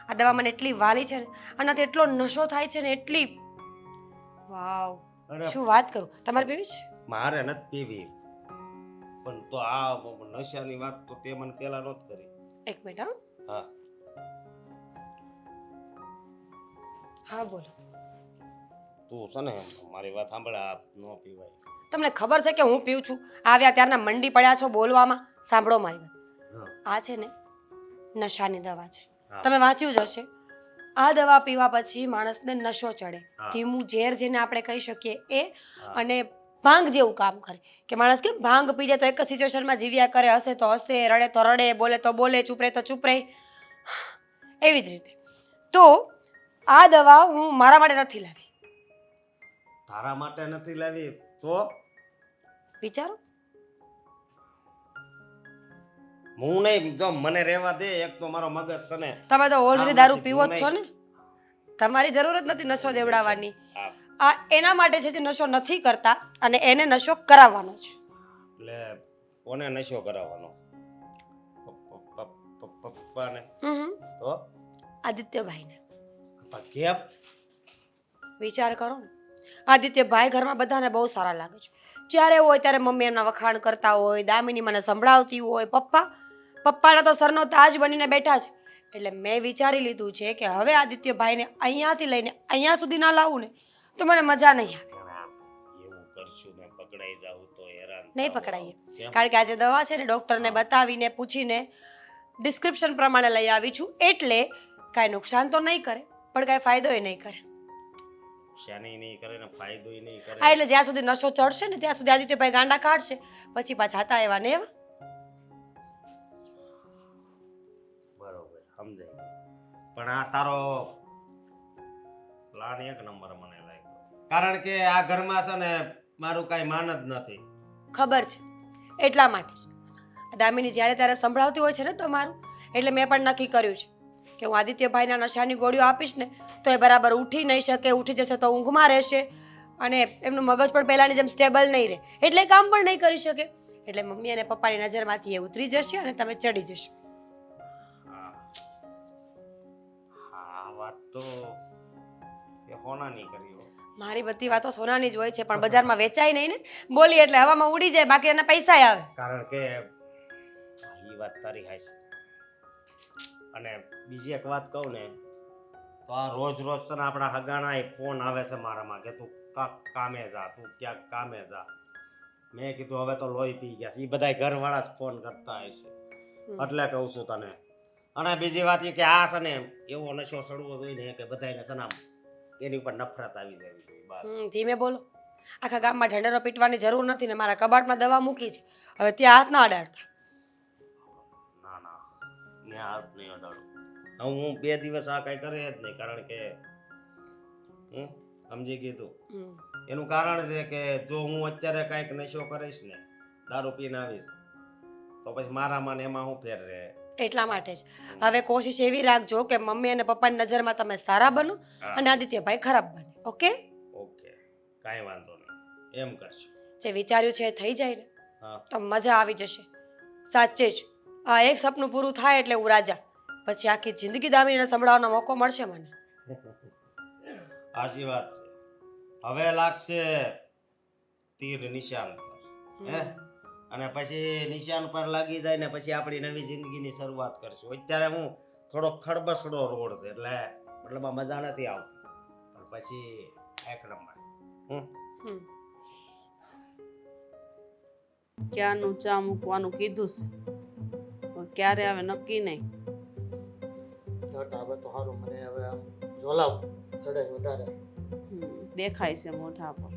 આ દવા મને એટલી વાલી છે ને, આનાથી એટલો નશો થાય છે ને, એટલી વાવ. અરે શું વાત કરું, તમારે પીવી છે? મારે નથી પીવી, પણ તો આ નશાની વાત તો તે મને પેલા નહોત કરી. એક મિનિટ. હા હા હા બોલો. તું છે ને મારી વાત સાંભળ, આ ન પીવાય. તમને ખબર છે કે હું પીઉં છું? આવ્યા ત્યારના મંડી પડ્યા છો બોલવામાં. સાંભળો મારી વાત. હા. આ છે ને નશાની દવા છે. હા. તમે વાંચ્યું જ હશે. આ દવા પીવા પછી માણસને નશો ચડે. હા. ધીમું ઝેર જેને આપણે કહી શકીએ એ. હા. અને ભાંગ જેવું કામ કરે કે માણસ કેમ ભાંગ પી જાય તો એક જ સિચ્યુએશનમાં જીવ્યા કરે, હસે તો હસે, રડે તો રડે, બોલે તો બોલે, ચૂપ રહે તો ચૂપ રહે. એવી જ રીતે તો આ દવા હું મારા માટે નથી લાવી. તારા માટે નથી લાવી તો વિચારો. હું નહીં, જો મને રહેવા દે. એક તો મારો મગજ છે ને તમે તો ઓલરેડી આમ દારૂ નથી, પીવો જ છો નહીં. ને, તમારી જરૂર જ નથી નશો દેવડાવવાની. આ આ એના માટે છે જે નશો નથી કરતા અને એને નશો કરાવવાનો છે. એટલે કોને નશો કરાવવાનો? પપ્પાને? હમ તો આદિત્યભાઈને પપ્પા કેમ? વિચાર કરો ને. આદિત્યભાઈ ઘરમાં બધાને બહુ સારા લાગે છે. જ્યારે હોય ત્યારે મમ્મી એમના વખાણ કરતા હોય, દામિની મને સંભળાવતી હોય, પપ્પાના તો સરનો તાજ બનીને બેઠા છે. એટલે મેં વિચારી લીધું છે કે હવે આદિત્યભાઈને અહીંયાથી લઈને અહીંયા સુધી ના લાવું ને તો મને મજા નહીં આવે. એવું કરશું ને પકડાઈ જાવું તો હેરાન નહીં થાવ. પકડાઈએ. કેમ? કારણ કે આજે દવા છે ને ડૉક્ટરને બતાવીને પૂછીને ડિસ્ક્રિપ્શન પ્રમાણે લઈ આવી છું. એટલે કાંઈ નુકસાન તો નહીં કરે પણ કાંઈ ફાયદોય નહીં કરે. નુકસાની નહીં કરે ને ફાયદોય નહીં કરે. હા એટલે જ્યાં સુધી નશો ચડશે ને ત્યાં સુધી આદિત્યભાઈ ગાંડા કાઢશે, પછી પાછા હતા એવા ને એવા. બરોબર સમજાય. પણ આ તારો પ્લાન એક નંબર મને લાગ્યો, કારણ કે આ ઘરમાં છે ને મારું કાંઈ માન જ નથી. ખબર છે એટલા માટે જ દામિની જ્યારે ત્યારે સંભળાવતી હોય છે ને તમારું, એટલે મેં પણ નક્કી કર્યું છે કે હું આદિત્યભાઈના નશાની ગોળીઓ આપીશ ને તો એ બરાબર ઉઠી નહીં શકે, ઉઠી જશે તો ઊંઘમાં રહેશે અને એમનું મગજ પણ પહેલાંની જેમ સ્ટેબલ નહીં રહે, એટલે કામ પણ નહીં કરી શકે. એટલે મમ્મી અને પપ્પાની નજરમાંથી એ ઉતરી જશે અને તમે ચડી જશો. હા હા, વાત તો તે હોનાની કરી હો. મારી બધી વાતો સોનાની જ હોય છે પણ બજારમાં વેચાય નહીં ને. બોલી એટલે હવામાં ઉડી જાય, બાકી એના પૈસા આવે. કારણ કે એ વાત તારી હાચી. અને બીજી એક વાત કહું ને તો આ રોજ રોજ છે ને આપણા હગાના ફોન આવે છે મારામાં કે તું કામે જા, તું ક્યાંક કામે જા. મેં કીધું હવે તો લોહી પી ગયા છે. એ બધા ઘરવાળા જ ફોન કરતા હશે એટલે કહું છું તને. અને બીજી વાત એ કે આ છે ને એવો નશો સડવો જોઈએ ને કે બધાને છે ને આમ એની ઉપર નફરત આવી જવી જોઈએ બસ. ધીમે બોલો. આખા ગામમાં ઢંઢેરો પીટવાની જરૂર નથી ને મારા કબાટમાં દવા મૂકી છે, હવે ત્યાં હાથ ના અડાડતા. ના ના, મેં હાથ નહીં અડાડું. હવે હું 2 દિવસ આ કઈ કરે જ નહીં, કારણ કે સમજી કીધું. એનું કારણ છે કે જો હું અત્યારે કાંઈક નશો કરીશ ને, દારૂ પીને આવીશ તો પછી મારામાં ને એમાં હું ફેર રહે. એટલા માટે જ હવે કોશિશ એવી રાખજો કે મમ્મી અને પપ્પાની નજરમાં તમે સારા બનો હા. અને આદિત્યભાઈ ખરાબ બને. ઓકે? ઓકે, કાંઈ વાંધો નહીં, એમ કરશું. જે વિચાર્યું છે એ થઈ જાય ને હા તો મજા આવી જશે. સાચે જ આ એક સપનું પૂરું થાય એટલે હું રાજા. પછી આખી જિંદગી દામિનીને સંભળાવવાનો મોકો મળશે મને. સાચી વાત છે. હવે લાગશે તીર નિશાન પર હે અને પછી નિશાન પર લાગી જાય ને પછી આપણી નવી જિંદગીની શરૂઆત કરશું. અત્યારે હું થોડો ખડબસડો રોડ છે એટલે મતલબ આ મજા નથી આવતી પણ પછી એક નંબર. હમ. ક્યાંનું ચા મૂકવાનું કીધું છે પણ ક્યારે આવે નક્કી નહીં. હટ હવે તો સારું મને હવે આમ જોલાવ ચડે છે વધારે. દેખાય છે મોઢા પર.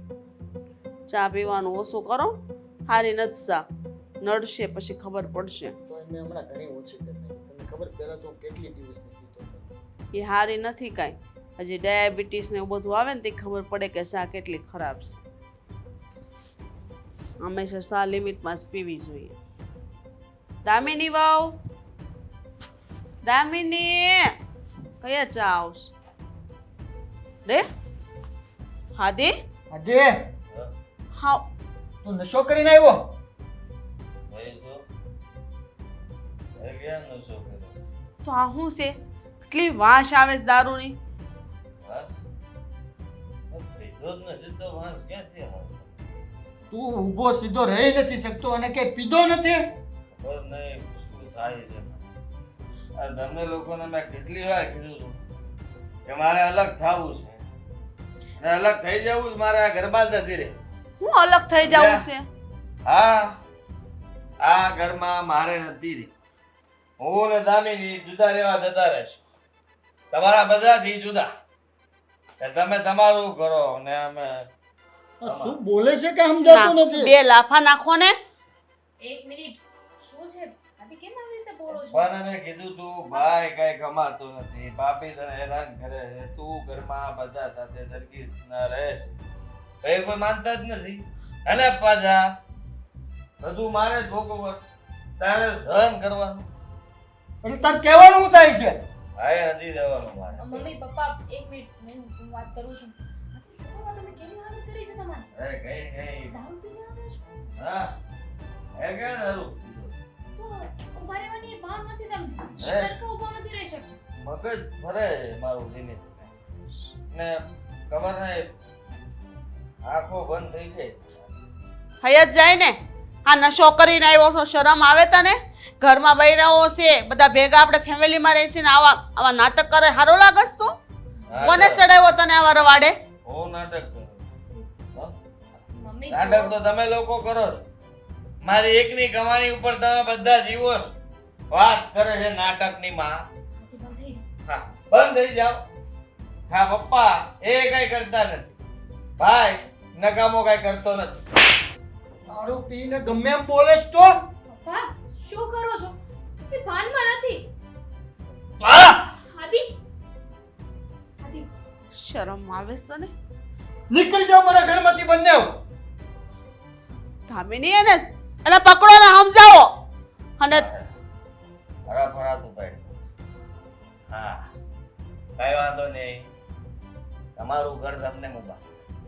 ચા પીવાનું ઓછું કરો. હારી નથી ચા. નડશે પછી ખબર પડશે. તો મેં હમણાં ઘણી ઓછી કરી નાખી. તમને ખબર પહેલા તો હું કેટલી દિવસની પીતો હતો. એ હારી નથી કાંઈ. હજી ડાયાબિટીસ ને એવું બધું આવે ને તે ખબર પડે કે ચા કેટલી ખરાબ છે. હંમેશા ચા લિમિટમાં જ પીવી જોઈએ. દામિની વાવ, દામિની કયા ચા આવશે રે? હાદી આજે હા તું નશો કરીને આવ્યો? તો આ શું છે? કેટલી વાસ આવે છે દારૂની. તું ઊભો સીધો રહી નથી શકતો અને કઈ પીધો નથી? તમને લોકોને મેં કેટલી વાર કીધું હતું કે મારે અલગ થવું છે અને અલગ થઈ જવું જ મારે આ ઘરમાં જ નથી રહે. હું અલગ થઈ જાઉં છે? હા, આ ઘરમાં મારે નથી રહી. હું ને દામિની જુદા રહેવા જતા રહેશું. તમારા બધાથી જુદા. કે તમે તમારું કરો ને અમે શું બોલે છે કે સમજાતું નથી? બે લાફા નાખો ને. એક મિનિટ શું છે આદિ કેમ આવી રીતે બોલો છો? પણ મેં કીધું તું ભાઈ કઈ કમાતો નથી, ભાભી તને હેરાન કરે છે, તું ઘરમાં બધા સાથે સરખી રીતના રહે છે, કઈ કોઈ માનતા જ નથી. અને પાછા બધું મારે જ ભોગવવાનું, તારે સહન કરવાનું. એટલે તાર કહેવાનું શું થાય છે? ભાઈ નથી રહેવાનું મારે. મમ્મી પપ્પા એક મિનિટ હું વાત કરું છું. શું કરવા તમે કેવી હાલત કરી છે તમારી? અરે કઈ નહીં. દારૂ પીને આવ્યા છો હા, એ કે દારૂ તો ઉભા રહેવાની ભાન નથી તમને. હે? સરખો ઉભો નથી રહી શકતો. મગજ ફરે મારું ધીમે ને ખબર નહીં આંખો બંધ થઈ જાય. થઈ જ જાય ને. આ નશો કરીને આવ્યો છો, શરમ આવે તને? ઘરમાં બૈરાઓ છે બધા ભેગા આપણે ફેમિલીમાં રહીશું ને આવા નાટક કરે સારું લાગસ તું? કોને ચડાવ્યો તને આવા રવાડે? હું નાટક કરું. મમ્મી નાટક તો તમે લોકો કરો છો. મારી એકની કમાણી ઉપર તમે બધા જીવો છો. વાત કરે છે નાટકની માં. બંધ થઈ જાય. હા, બંધ થઈ જાઓ. હા પપ્પા એ કઈ કરતા નથી, ભાઈ નકામો કઈ કરતો નથી. દારૂ પીને ગમે એમ બોલે છે તો? પપ્પા શું કરો છો? એ ભાનમાં નથી. આ! આદિ આદિ શરમ આવે છે તને? નીકળી જાઓ મારા ઘરમાંથી બંને. ધામીની એને પકડો ને સમજાવો. અને ફરા ફરાતું ભાઈ. હા, કઈ વાંધો નહીં. તમારું ઘર તમને મુબા.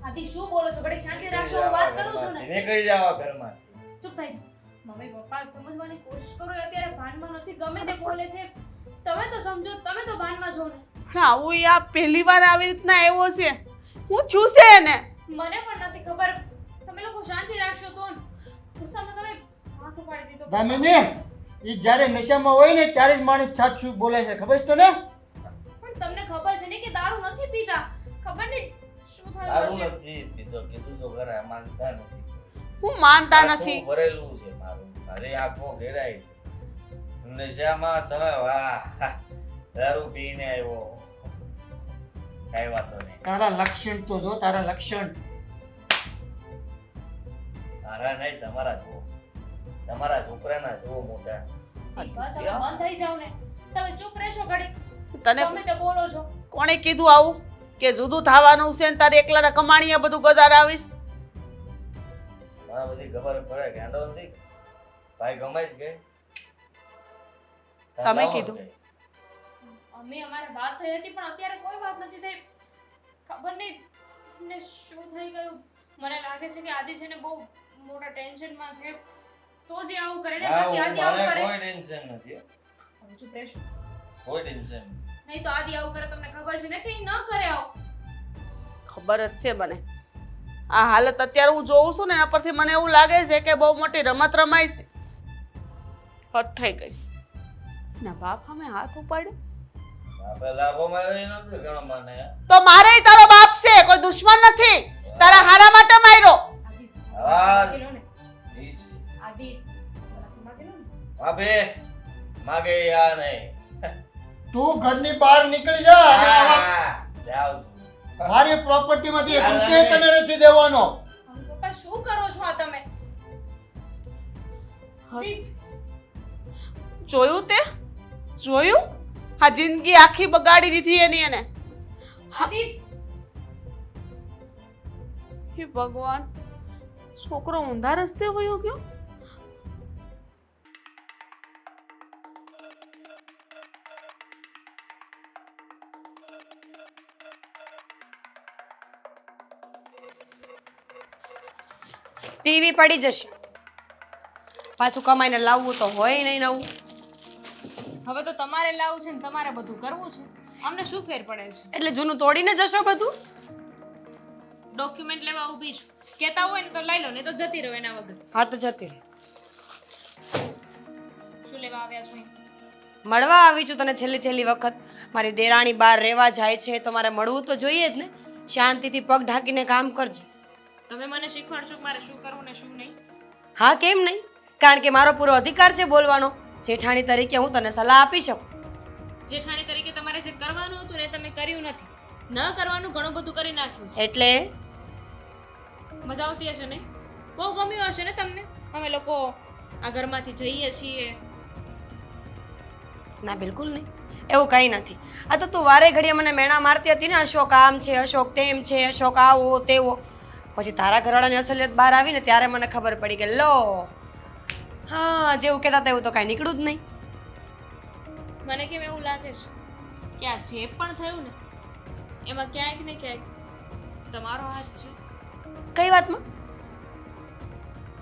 આદિ શું બોલો છો? ઘડીક શાંતિ રાખશો, હું વાત કરું છું ને. નીકળી જાઓ ઘરમાં. ચૂપ થઈ જાઓ. મમ્મી પપ્પા સમજવાની કોશિશ કરો. એ અત્યારે ભાનમાં નથી, ગમે તે બોલે છે. તમે તો સમજો, તમે તો ભાનમાં છો ને. પણ આવું આ પહેલી વાર આવી રીતના આવ્યો છે. હું થયું છે એને? મને પણ નથી ખબર. તમે લોકો શાંતિ રાખશો તો ને. ગુસ્સામાં તમે હાથ ઉપાડી દીધો. દામિની ઈ જ્યારે નશામાં હોય ને ત્યારે જ માણસ સાચું બોલે છે, ખબર છે તને? પણ તમને ખબર છે ને કે દારૂ નથી પીતા. ખબર નહીં શું થયું દારૂ હશે. નથી પીતો, કીધું તો ખરા, માનતા નથી. હું માનતા નથી. આંખો ભરેલું છે મારું, મારી આંખો ઘેરાઈ. નશામાં તમે વાહ દારૂ પીને આવ્યો. કઈ વાંધો નહીં. તારા લક્ષણ તો જો, તારા લક્ષણ. તારા નહીં, તમારા જુઓ. તમારા છોકરાના જુઓ મોટા. બસ હવે બંધ થઈ જાવ ને. તમે ચૂપ રહેશો ઘડીક. તને તમે તે બોલો છો. કોણે કીધું આવું કે જુદું થવાનું છે ને તારે એકલાના કમાણીએ બધું ગદાર આવીશ? મને બધી ખબર પડે, ગાંડો નથી. ભાઈ ગમાઈ જ ગઈ. તમે કીધું. અમે અમારે વાત થઈ હતી પણ અત્યારે કોઈ વાત નથી થઈ. ખબર નહીં ને શું થઈ ગયું. મને લાગે છે કે આદિ છે ને બહુ મોટા ટેન્શનમાં છે તો જે આવું કરે ને. બાકી આદિ આવું કરે કોઈ ટેન્શન નથી. તમે ચૂપ રહેશો. કોઈ ટેન્શન નહીં તો આદિ આવું કરે તમને ખબર છે ને કે ઈ ન કરે આવું. ખબર જ છે મને. આ હાલત અત્યારે હું જોઉં છું ને એના પરથી મને એવું લાગે છે કે બહુ મોટી રમત રમાય છે. હદ થઈ ગઈ છે. ના બાપ સામે હાથ ઉપાડ્યો તો મારે તારો બાપ છે, કોઈ દુશ્મન નથી. તારા હારા માટે માર્યો. તું ઘરની બહાર નીકળી જા અને આવા મારી પ્રોપર્ટીમાંથી 1 રૂપિયા તને નથી દેવાનો. પપ્પા શું કરો છો આ તમે? જોયું તે? જોયું? આ જિંદગી આખી બગાડી દીધી એની એને. હે ભગવાન, છોકરો ઊંધા રસ્તે વયો ગયો. ટીવી પડી જશે, પાછું કમાઈને લાવવું તો હોય નહીં નવું. હવે તો તમારે લાવવું છે ને તમારે બધું કરવું છે. અમને શું ફેર પડે છે? એટલે જૂનું તોડીને જશો બધું? ડોક્યુમેન્ટ લેવા ઊભી છું. કહેતા હોય ને તો લઈ લો, ને તો જતી રહો એના વગર. હા તો જતી રહે. શું લેવા આવ્યા છો? મળવા આવી છું તને છેલ્લી વખત. મારી દેરાણી બહાર રહેવા જાય છે તો મારે મળવું તો જોઈએ જ ને. શાંતિથી પગ ઢાંકીને કામ કરજે. તમે મને શીખવાડશો કે મારે શું કરવું ને શું નહીં? હા કેમ નહીં, કારણ કે મારો પૂરો અધિકાર છે બોલવાનો. જેઠાણી તરીકે હું તને સલાહ આપી શકું. જેઠાણી તરીકે તમારે જે કરવાનું હતું ને તમે કર્યું નથી. ન કરવાનું ઘણું બધું કરી નાખ્યું છે. એટલે મજા આવતી હશે ને? બહુ ગમ્યું હશે ને તમને? અમે લોકો આ ઘરમાંથી જઈએ છીએ. ના બિલકુલ નહીં, એવું કંઈ નથી. આ તો તું વારે ઘડીએ મને મેણા મારતી હતી ને, અશોક આમ છે, અશોક તેમ છે, અશોક આવો તેવો. પછી તારા ઘરવાળાની અસલિયત બહાર આવીને ત્યારે મને ખબર પડી કે લો હા જેવું કહેતા હતા એવું તો કાંઈ નીકળ્યું જ નહીં. મને કેમ એવું લાગે છે કે આ જે પણ થયું ને એમાં ક્યાંક ને ક્યાંક તમારો હાથ છે. કઈ વાતમાં?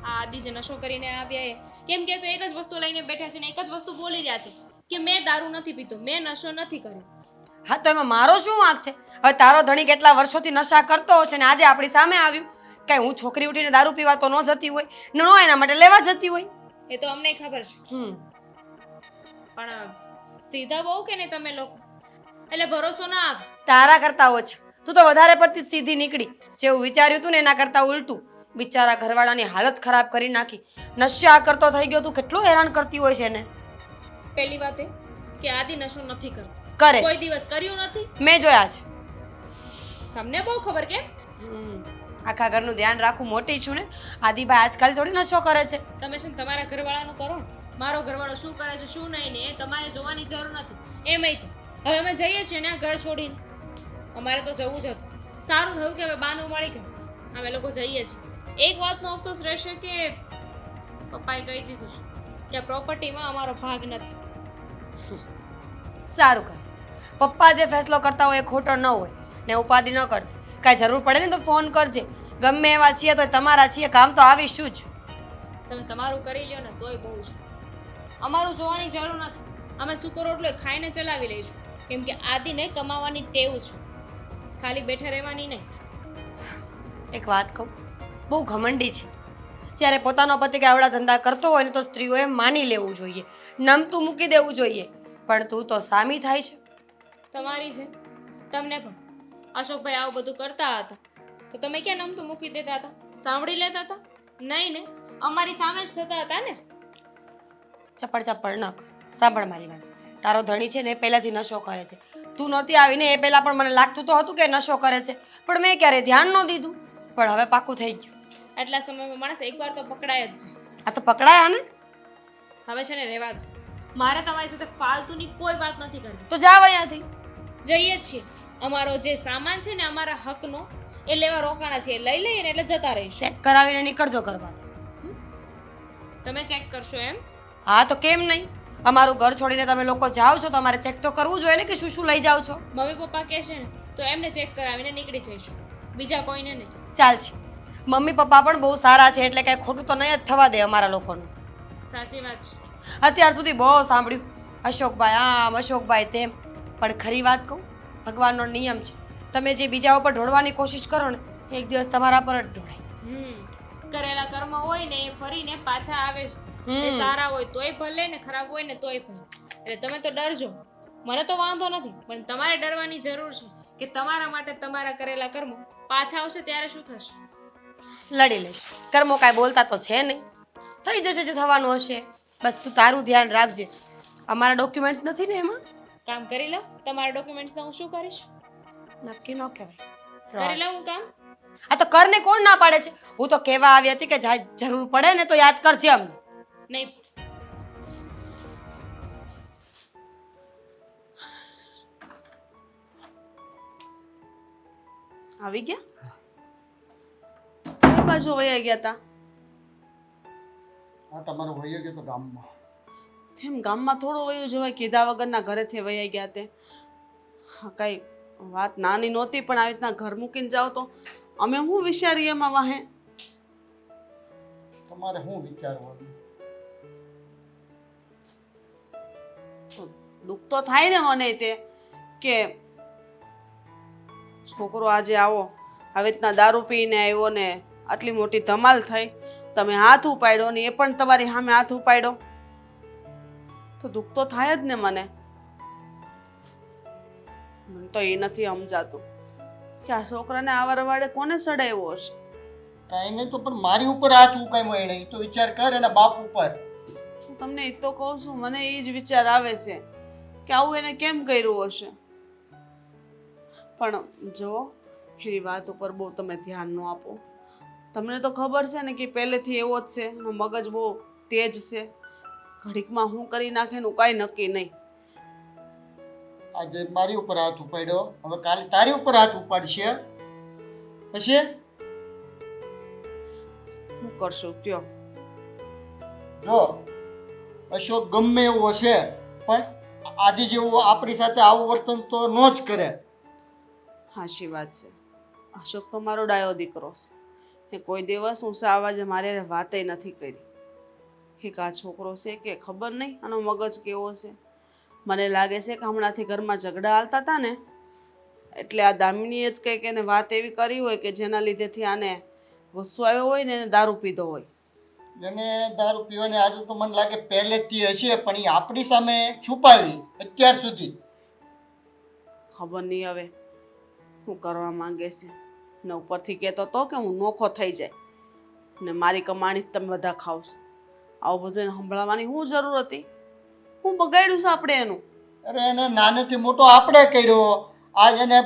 આ આદિ જે નશો કરીને આવ્યા એ કેમ કે તો એક જ વસ્તુ લઈને બેઠા છે ને એક જ વસ્તુ બોલી રહ્યા છે કે મેં દારૂ નથી પીતો, મેં નશો નથી કર્યો. હા તો એમાં મારો શું વાંક છે? હવે તારો ધણી કેટલા વર્ષોથી નશા કરતો હશે ને આજે આપણી સામે આવ્યું. કાંઈ હું છોકરી ઉઠીને દારૂ પીવા તો ન જતી હોય ને નો એના માટે લેવા જતી હોય. એ તો અમને ખબર છે, પણ સીધા બહુ કે ને તમે લોકો, એટલે ભરોસો ના આવે. તારા કરતા ઓછા. તું તો વધારે પડતી જ સીધી નીકળી. જેવું વિચાર્યું તું ને એના કરતા ઉલટું. બિચારા ઘરવાળાની હાલત ખરાબ કરી નાખી. નશા કરતો થઈ ગયો. તું કેટલું હેરાન કરતી હોય છે ને. પહેલી વાત એ કે આદિ નશો નથી કરતો. કરે કોઈ દિવસ કર્યું નથી. મેં જોયા છે. તમને બહુ ખબર કે આખા ઘરનું ધ્યાન રાખવું મોટી છું ને. આદિભાઈ આજકાલ થોડી નશો કરે છે. તમે છે ને તમારા ઘરવાળાનું કરો ને. મારો ઘરવાળો શું કરે છે શું નહીં ને એ તમારે જોવાની જરૂર નથી. એમય તો હવે અમે જઈએ છીએ ને આ ઘર છોડીને. અમારે તો જવું જ હતું. સારું થયું કે હવે બાનું મળી ગયું. અમે લોકો જઈએ છીએ. એક વાતનો અફસોસ રહેશે કે પપ્પાએ કહી દીધું છે કે આ પ્રોપર્ટીમાં અમારો ભાગ નથી. સારું કર. પપ્પા જે ફેસલો કરતા હોય એ ખોટો ન હોય ને ઉપાધિ ન કરતી. કાંઈ જરૂર પડે ને તો ફોન કરજે. ગમે એવા છીએ તો તમારા છીએ, કામ તો આવીશું જ. તમે તમારું કરી લ્યો ને તોય બહુ છે. અમારું જોવાની જરૂર નથી. અમે સૂકો રોટલો ખાઈને ચલાવી લઈશું. કેમ કે આદિને કમાવાની ટેવ છે, ખાલી બેઠા રહેવાની નહીં. એક વાત કહું, બહુ ઘમંડી છે. જ્યારે પોતાનો પતિ કે આવડા ધંધા કરતો હોય ને તો સ્ત્રીઓએ માની લેવું જોઈએ, નમતું મૂકી દેવું જોઈએ. પણ તું તો સામી થાય છે. તમારી છે તમને પણ અશોકભાઈ આવું બધું કરતા હતા તો તમે ક્યાં નમતું મૂકી દેતા હતા? સાંભળી લેતા હતા? નહીં ને, અમારી સામે જ થતા હતા ને. ચપડ ન કર. સાંભળ મારી વાત. તારો ધણી છે ને પહેલાથી નશો કરે છે. તું નહોતી આવીને એ પહેલાં પણ મને લાગતું તો હતું કે નશો કરે છે, પણ મેં ક્યારે ધ્યાન ન દીધું. પણ હવે પાકું થઈ ગયું. આટલા સમયમાં માણસ એકવાર તો પકડાય જ છે. આ તો પકડાયા ને. હવે છે ને રહેવા દો. મારે તમારી સાથે ફાલતુની કોઈ વાત નથી કરવી. તો જાવ અહીંયાથી. જઈએ છીએ. અમારો જે સામાન છે ને અમારા હકનો એ લેવા રોકાણા છે, લઈ લઈએ ને એટલે જતા રહીશું. ચેક કરાવીને નીકળજો ઘરમાંથી. તમે ચેક કરશો એમ? હા તો કેમ નહીં? અમારું ઘર છોડીને તમે લોકો જાઓ છો તો અમારે ચેક તો કરવું જોઈએ ને કે શું શું લઈ જાઓ છો. મમ્મી પપ્પા કહેશે ને તો એમને ચેક કરાવીને નીકળી જઈશું, બીજા કોઈને નહીં. ચાલશે. મમ્મી પપ્પા પણ બહુ સારા છે એટલે કાંઈ ખોટું તો નહીં જ થવા દે અમારા લોકોનું. સાચી વાત છે. અત્યાર સુધી બહુ સાંભળ્યું, અશોકભાઈ આમ, અશોકભાઈ તેમ. પણ ખરી વાત કહું, ભગવાનનો નિયમ છે, તમે જે બીજા ઉપર ઢોળવાની કોશિશ કરો ને એક દિવસ તમારા પર જ ઢોળાય. કરેલા કર્મ હોય ને એ ફરીને પાછા આવે જ. એ હમ. સારા હોય તોય ભલે ને ખરાબ હોય ને તોય ભલે. એટલે તમે તો ડરજો, મને તો વાંધો નથી, પણ તમારે ડરવાની જરૂર છે કે તમારા માટે તમારા કરેલા કર્મો પાછા આવશે ત્યારે શું થશે. લડી લઈશ. કર્મો કાંઈ બોલતા તો છે નહીં, થઈ જશે જે થવાનું હશે. બસ તું તારું ધ્યાન રાખજે. અમારા ડોક્યુમેન્ટ્સ નથી ને એમાં? કામ કરી લો. તમારા ડોક્યુમેન્ટ્સ હું શું કરીશ? નક્કી ન કહેવાય. કરી Fraud. લઉં હું કામ. આ તો કરને કોણ ના પાડે છે? હું તો કહેવા આવી હતી કે જરૂર પડે ને તો યાદ કરજે અમને. નહીં. આવી ગયા? કઈ બાજુ વયા ગયા તા? આ તમારો વયો ગયો તો ગામમાં. તેમ ગામમાં થોડું વયું જવાય, કીધા વગરના ઘરેથી વયા ગયા તે. હા, કઈ વાત નાની નહોતી, પણ આવી રીતના ઘર મૂકીને જાઓ તો અમે શું વિચારીએ એમાં વાહે? તમારે શું વિચારવાનું? તો દુઃખ તો થાય ને મને તે કે છોકરો આજે આવો આવી રીતના દારૂ પીને આવ્યો ને આટલી મોટી ધમાલ થઈ, તમે હાથ ઉપાડ્યો ને એ પણ તમારી સામે હાથ ઉપાડ્યો, તો દુઃખ તો થાય જ ને મને. મને તો એ નથી સમજાતું કે આ છોકરાને આવા રવાડે કોને સડાવ્યો હશે. કાંઈ નહીં તો પણ મારી ઉપર હાથ ઉકામ્યો એણે, એ તો વિચાર કર એના બાપ ઉપર. હું તમને એ તો કહું છું, મને એ જ વિચાર આવે છે કે આવું એને કેમ કર્યું હશે. પણ જો એની વાત ઉપર બહુ તમે ધ્યાન ન આપો. તમને તો ખબર છે ને કે પહેલેથી એવો જ છે, એનો મગજ બહુ તેજ છે, ઘડીકમાં શું કરી નાખે એનું કાંઈ નક્કી નહીં. આજે મારી ઉપર હાથ ઉપાડ્યો, હવે કાલે તારી ઉપર હાથ ઉપાડશે, પછી શું કરશું કયો? જો અશોક ગમે એવો છે પણ આદિ જેવું આપણી સાથે આવું વર્તન તો ન જ કરે. હાચી વાત છે. અશોક તો મારો ડાયો દીકરો છે. એ કોઈ દિવસ ઊંચા અવાજે મારે હારે વાતે નથી કરી. એક આ છોકરો છે કે ખબર નહીં આનો મગજ કેવો છે. મને લાગે છે કે હમણાંથી ઘરમાં ઝઘડા હાલતા હતા ને એટલે આ દામિનીએ જ કંઈક એને વાત એવી કરી હોય કે જેના લીધેથી આને ગુસ્સો આવ્યો હોય ને એને દારૂ પીધો હોય. એને દારૂ પીવાની આદત તો મને લાગે પહેલેથી હશે, પણ એ આપણી સામે છુપાવી અત્યાર સુધી. ખબર નહીં હવે શું કરવા માંગે છે. ને ઉપરથી કહેતો તો કે હું નોખો થઈ જાય ને મારી કમાણી જ તમે બધા ખાવશો. આવું બધું એને સંભળાવવાની શું જરૂર હતી? હું બગાડ્યું છે આપણે એનું? અરે એને નાનેથી મોટો આપણે કર્યો, આજ એને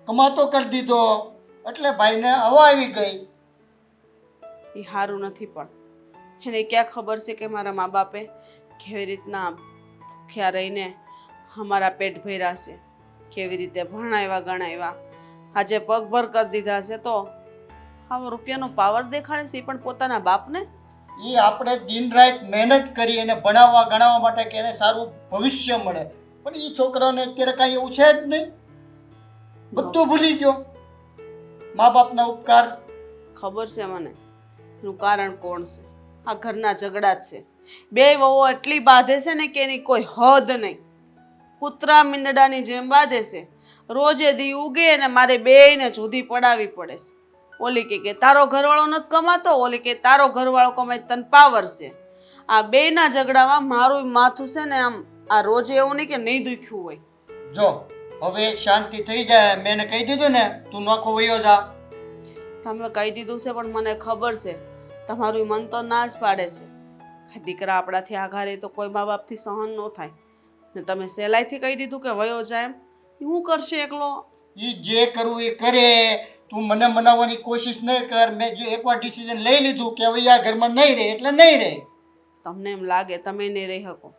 કમાતો કરી દીધો એટલે ભાઈને હવા આવી ગઈ. એ સારું નથી, પણ એને ક્યાં ખબર છે કે મારા મા બાપે કેવી રીતના ભૂખ્યા રહીને અમારા પેટ ભર્યા છે, કેવી રીતે ભણાવ્યા ગણાવ્યા, આજે પગભર કરી દીધા છે, તો આવો રૂપિયાનો પાવર દેખાડે છે એ પણ પોતાના બાપને. એ આપણે દિન રાત મહેનત કરી એને ભણાવવા ગણાવવા માટે કે એને સારું ભવિષ્ય મળે, પણ એ છોકરાને અત્યારે કાંઈ એવું છે જ નહીં. બધું ભૂલી ગયો, મા બાપના ઉપકાર. ખબર છે મને એનું કારણ કોણ છે. આ ઘરના ઝઘડા જ છે. બે વહુઓ એટલી બાંધે છે ને કે એની કોઈ હદ નહીં. કૂતરા મીંદડાની જેમ બાંધે છે. રોજે દી ઉગે ને મારે બેયને જુદી પડાવી પડે છે. ઓલી કે તારો ઘરવાળો નથી કમાતો, ઓલી કે તારો ઘરવાળો કમાય તને પાવર છે. આ બેયના ઝઘડામાં મારું માથું છે ને આમ આ રોજે એવું નહીં કે નહીં દુખ્યું હોય. જો હવે શાંતિ થઈ જાય, મેં એને કહી દીધું ને તું નોખો વયો જા. તમે કહી દીધું છે પણ મને ખબર છે તમારું મન તો ના જ પાડે છે. દીકરા આપણાથી આઘારે તો કોઈ મા બાપથી સહન ન થાય ને તમે સહેલાઈથી કહી દીધું કે વયો જાય એમ. શું કરશે એકલો? એ જે કરવું એ કરે, તું મને મનાવવાની કોશિશ નહીં કર. મેં જો એકવાર ડિસિઝન લઈ લીધું કે હવે આ ઘરમાં નહીં રહે એટલે નહીં રહે. તમને એમ લાગે તમે નહીં રહી શકો,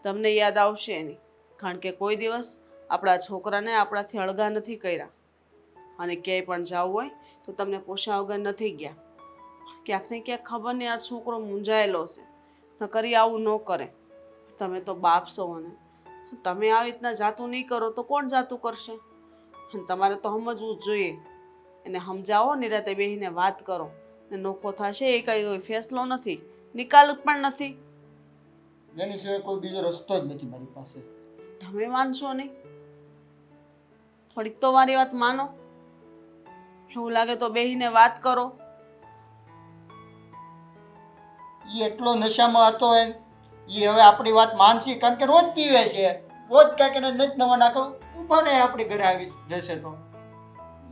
તમને યાદ આવશે નહીં, કારણ કે કોઈ દિવસ આપણા છોકરાને આપણાથી અળગા નથી કર્યા અને ક્યાંય પણ જવું હોય તો તમને પૂછ્યા વગર નથી ગયા. ક્યાંક ને ક્યાંક ખબર નહીં આ છોકરો મૂંઝાયેલો છે, ન કરી આવું ન કરે. તમે તો બાપ છો અને તમે આવી રીતના જાતું નહીં કરો તો કોણ જાતું કરશે? અને તમારે તો સમજવું જ જોઈએ. એને સમજાવો, નિરાતે બેસીને વાત કરો ને નોખો થશે એ કંઈ ફેસલો નથી, નિકાલ પણ નથી. એની સિવાય કોઈ બીજો રસ્તો જ નથી મારી પાસે. તમે માનશો નહીં. થોડીક તો મારી વાત માનો. એવું લાગે તો બેહીને વાત કરો. એ એટલો નશામાં હતો એ હવે આપણી વાત માનસી, કારણ કે રોજ પીવે છે, રોજ કાંઈક એને નથી નવા નાખો ઊભા રહે આપણી ઘરે આવી જશે તો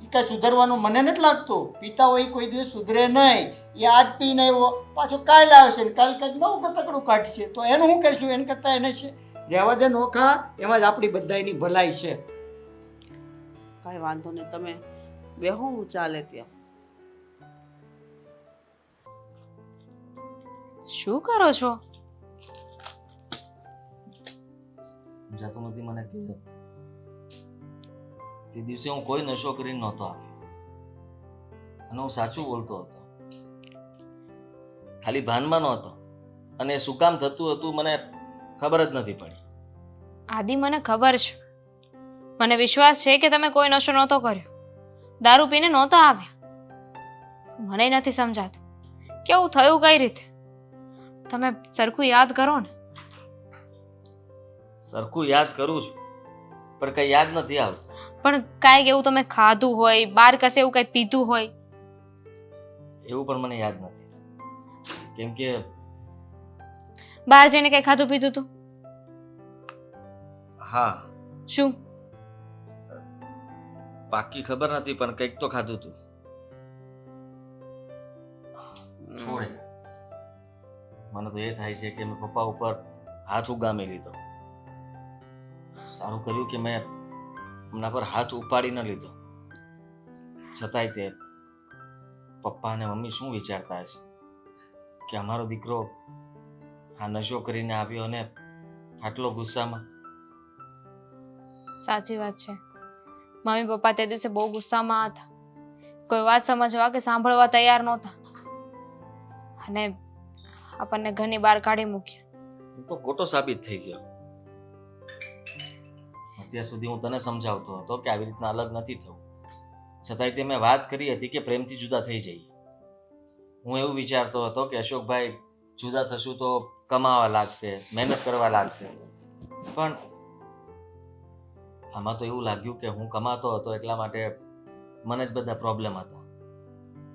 એ કાંઈ સુધરવાનું મને નથી લાગતું. પીતા હોય કોઈ દિવસ સુધરે નહીં. એ આજ પીને આવ્યો પાછો કાલ આવશે ને કાલ કંઈક નવું કતકડું કાઢશે તો એનું શું કરશું? એને કરતાં એને છે રહેવા દે નોખા, એમાં જ આપણી બધાની ભલાઈ છે. કાંઈ વાંધો નહીં, તમે બેહો, હું ચાલે ત્યાં. શું કરો છો? સમજાતું નથી મને કે તે દિવસે હું કોઈ નશો કરીને નહોતો આવ્યો અને હું સાચું બોલતો હતો, ખાલી ભાનમાં નહોતો. અને શું કામ થતું હતું મને ખબર જ નથી પડી. આદિ, મને ખબર છે, મને વિશ્વાસ છે કે તમે કોઈ નશો નહોતો કર્યો, દારૂ પીને નહોતા આવ્યા. મને નથી સમજાતું કેવું થયું, કઈ રીતે. તમે સરખું યાદ કરો ને. સરખું યાદ કરું છું પણ કઈ યાદ નથી આવતું. પણ કાંઈક એવું તમે ખાધું હોય, બહાર કશે એવું કંઈ પીધું હોય. એવું પણ મને યાદ નથી, કેમ કે બહાર જઈને કંઈ ખાધું પીધું હતું? હા, શું? પાકી ખબર નથી પણ કંઈક તો ખાધું હતું. છોડે, મને તો એ થાય છે કે મેં પપ્પા ઉપર હાથ ઉગામી લીધો. સારું કર્યું કે મેં એમના પર હાથ ઉપાડી ન લીધો. છતાંય તે પપ્પા અને મમ્મી શું વિચારતા હશે કે અમારો દીકરો આ નશો કરીને આવ્યો અને આટલો ગુસ્સામાં. સાચી વાત છે, મમ્મી પપ્પા તે દિવસે બહુ ગુસ્સામાં હતા. કોઈ વાત સમજવા કે સાંભળવા તૈયાર નહોતા અને આપણને ઘરની બહાર કાઢી મૂક્યા. હું તો ખોટો સાબિત થઈ ગયો. અત્યાર સુધી હું તને સમજાવતો હતો કે આવી રીતના અલગ નથી થવું, છતાંય તે મેં વાત કરી હતી કે પ્રેમથી જુદા થઈ જઈએ. હું એવું વિચારતો હતો કે અશોકભાઈ જુદા થશું તો કમાવા લાગશે, મહેનત કરવા લાગશે, પણ આમાં તો એવું લાગ્યું કે હું કમાતો હતો એટલા માટે મને જ બધા પ્રોબ્લેમ હતા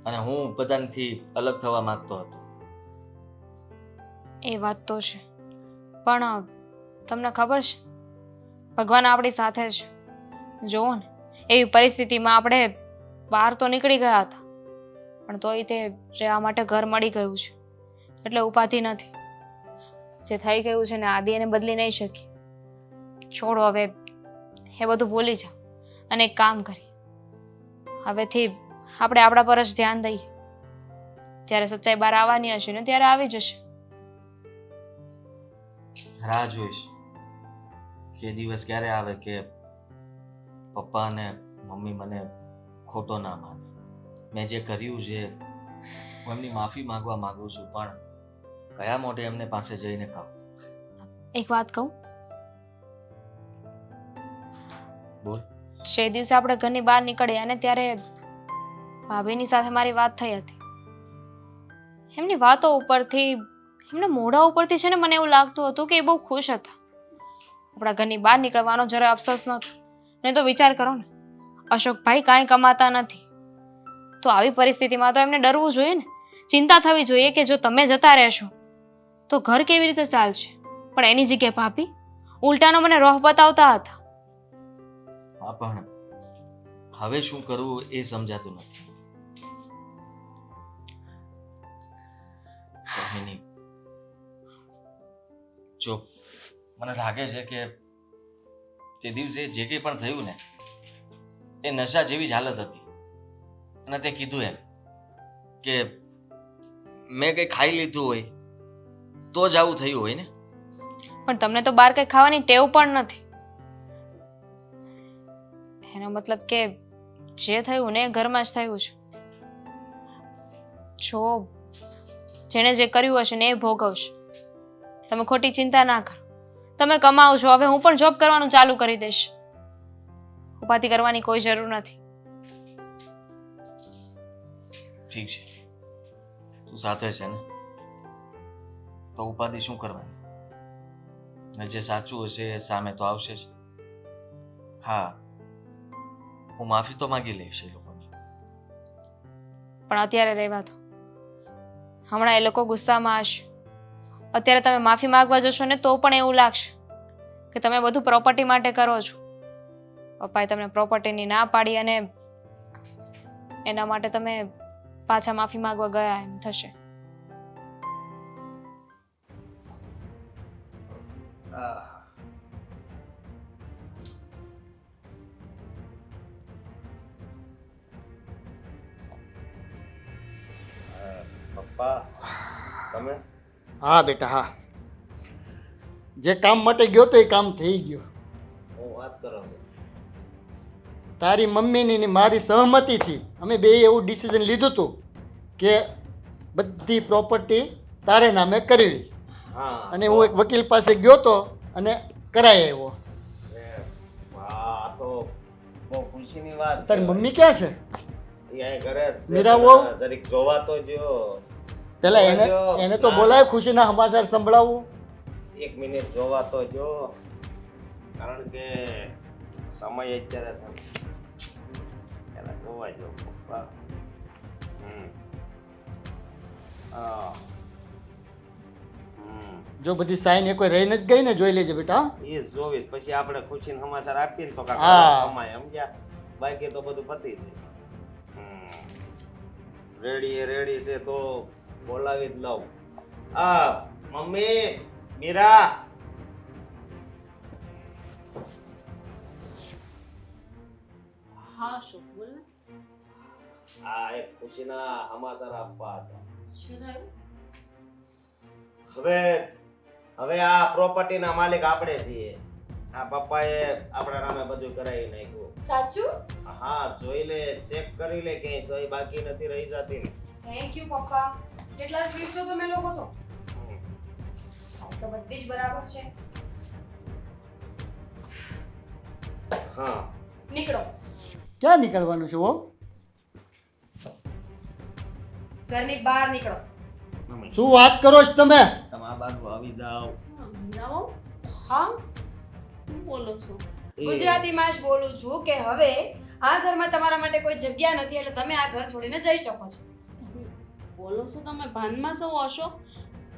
અને હું બધાથી અલગ થવા માંગતો હતો. એ વાત તો છે, પણ તમને ખબર છે ભગવાન આપણી સાથે છે. જુઓ ને, એવી પરિસ્થિતિમાં આપણે બહાર તો નીકળી ગયા હતા પણ તોય તે રહેવા માટે ઘર મળી ગયું છે, એટલે ઉપાધિ નથી. જે થઈ ગયું છે ને આદિ એને બદલી નહીં શકી. છોડો હવે એ બધું ભૂલી જાઓ અને એક કામ કરીએ, હવેથી આપણે આપણા પર જ ધ્યાન દઈએ. જ્યારે સચ્ચાઈ બહાર આવવાની હશે ને ત્યારે આવી જશે. રાહ જોઈશ કે દિવસ ક્યારે આવે કે પપ્પા અને મમ્મી મને ખોટો ના માને. મેં જે કર્યું છે હું એમની માફી માંગવા માંગુ છું, પણ કયા મોઢે એમને પાસે જઈને કહું? એક વાત કહું? બોલ. જે દિવસે આપણે ઘરની બહાર નીકળ્યા ને ત્યારે ભાભીની સાથે મારી વાત થઈ હતી. એમની વાતો ઉપરથી, એમના મોઢા ઉપરથી છે ને મને એવું લાગતું હતું કે એ બહુ ખુશ હતા. આપણા ઘરની બહાર નીકળવાનો જરા અફસોસ નહોતો. ને તો વિચાર કરો ને, અશોકભાઈ કાંઈ કમાતા નથી તો આવી પરિસ્થિતિમાં તો એમને ડરવું જોઈએ ને, ચિંતા થવી જોઈએ કે જો તમે જતા રહેશો તો ઘર કેવી રીતે ચાલશે. પણ એની જગ્યાએ ભાભી ઉલટાનો મને રોહ બતાવતા હતા. હા, પણ હવે શું કરવું એ સમજાતું નથી. દામિની, જો મને લાગે છે કે તે દિવસે જે કંઈ પણ થયું ને એ નશા જેવી જ હાલત હતી. અને તે કીધું એમ કે મેં કંઈ ખાઈ લીધું હોય તો જ આવું થયું હોય ને. પણ તમને તો બહાર કંઈ ખાવાની ટેવ પણ નથી. એનો મતલબ કે જે થયું ને એ ઘરમાં જ થયું છે. જો જેણે જે કર્યું હશે ને એ ભોગવશે. તમે ખોટી ચિંતા ના કરો, તમે કમાઓ છો, હવે હું પણ જોબ કરવાનું ચાલુ કરી દઈશ. ઉપાધિ કરવાની કોઈ જરૂર નથી. ઠીક છે, તું સાથે છે ને, તો ઉપાધિ શું કરવાની? ને જે સાચું હશે એ સામે તો આવશે જ. હા, હું માફી તો માંગી લઈશ એ લોકોની. પણ અત્યારે રહેવા દો. હમણાં એ લોકો ગુસ્સામાં હશે. અત્યારે તમે માફી માંગવા જશો ને તો પણ એવું લાગશે કે તમે બધું પ્રોપર્ટી માટે કરો છો. પપ્પાએ તમને પ્રોપર્ટીની ના પાડી અને એના માટે તમે પાછા માફી માંગવા ગયા એમ થશે. પપ્પા તમે હા બેટા હા, જે કામ માટે ગયો તો એ કામ થઈ ગયો. હું વાત કરો છો તારી મમ્મીની ને મારી સહમતિથી અમે બે એવું ડિસિઝન લીધું હતું કે બધી પ્રોપર્ટી તારે નામે કરવી. હા અને હું એક વકીલ પાસે ગયો તો અને કરાઈ આવ્યો. હા તો બહુ ખુશીની વાત તારી કહેવાય. મમ્મી ક્યાં છે? એ અહીં ઘરે જ છે. મીરા વહુ? જરીક જોવા તો જો. પેલા એને જોવા જો. એને તો ના, બોલાય, ખુશીના સમાચાર સંભળાવું. એક મિનિટ જોવા તો જો, કારણ કે સમય અત્યારે છે એને જોવા જો પપ્પા. હા જો બધી સાઈન એ કોઈ રહી નથી ગઈ ને, જોઈ લેજે બેટા. હા? એ જોવીશ પછી આપણે ખુશીને સમાચાર આપીને તો કાંઈક હા. કમાય સમજ્યા. બાકી તો બધું પતી જાય. રેડી છે તો બોલાવી જ લઉં. આ મમ્મી મીરા હા શું બોલ ને. આ એક ખુશીના સમાચાર આપવા હતા. શું થયું? હવે આ પ્રોપર્ટીના માલિક આપણે છીએ. આ પપ્પાએ આપણા નામે બધું કરાવી નાખ્યું. સાચું? હા જોઈ લે, ચેક કરી લે ક્યાંય સહી બાકી નથી રહી જતી ને. થેન્ક યુ પપ્પા. કેટલા સ્વીટ છો તમે લોકો તો. તો બધી જ બરાબર છે. હા નીકળો. ક્યાં નીકળવાનું છે? હો, ઘરની બહાર નીકળો. મમ્મી શું વાત કરો છો તમે? તમે આ બાજુ આવી જાઓ. જાઓ હા, શું બોલો છો? ગુજરાતીમાં જ બોલું છું કે હવે આ ઘરમાં તમારા માટે કોઈ જગ્યા નથી, એટલે તમે આ ઘર છોડીને જઈ શકો છો. બોલો છો તમે ભાનમાં છો અશોક?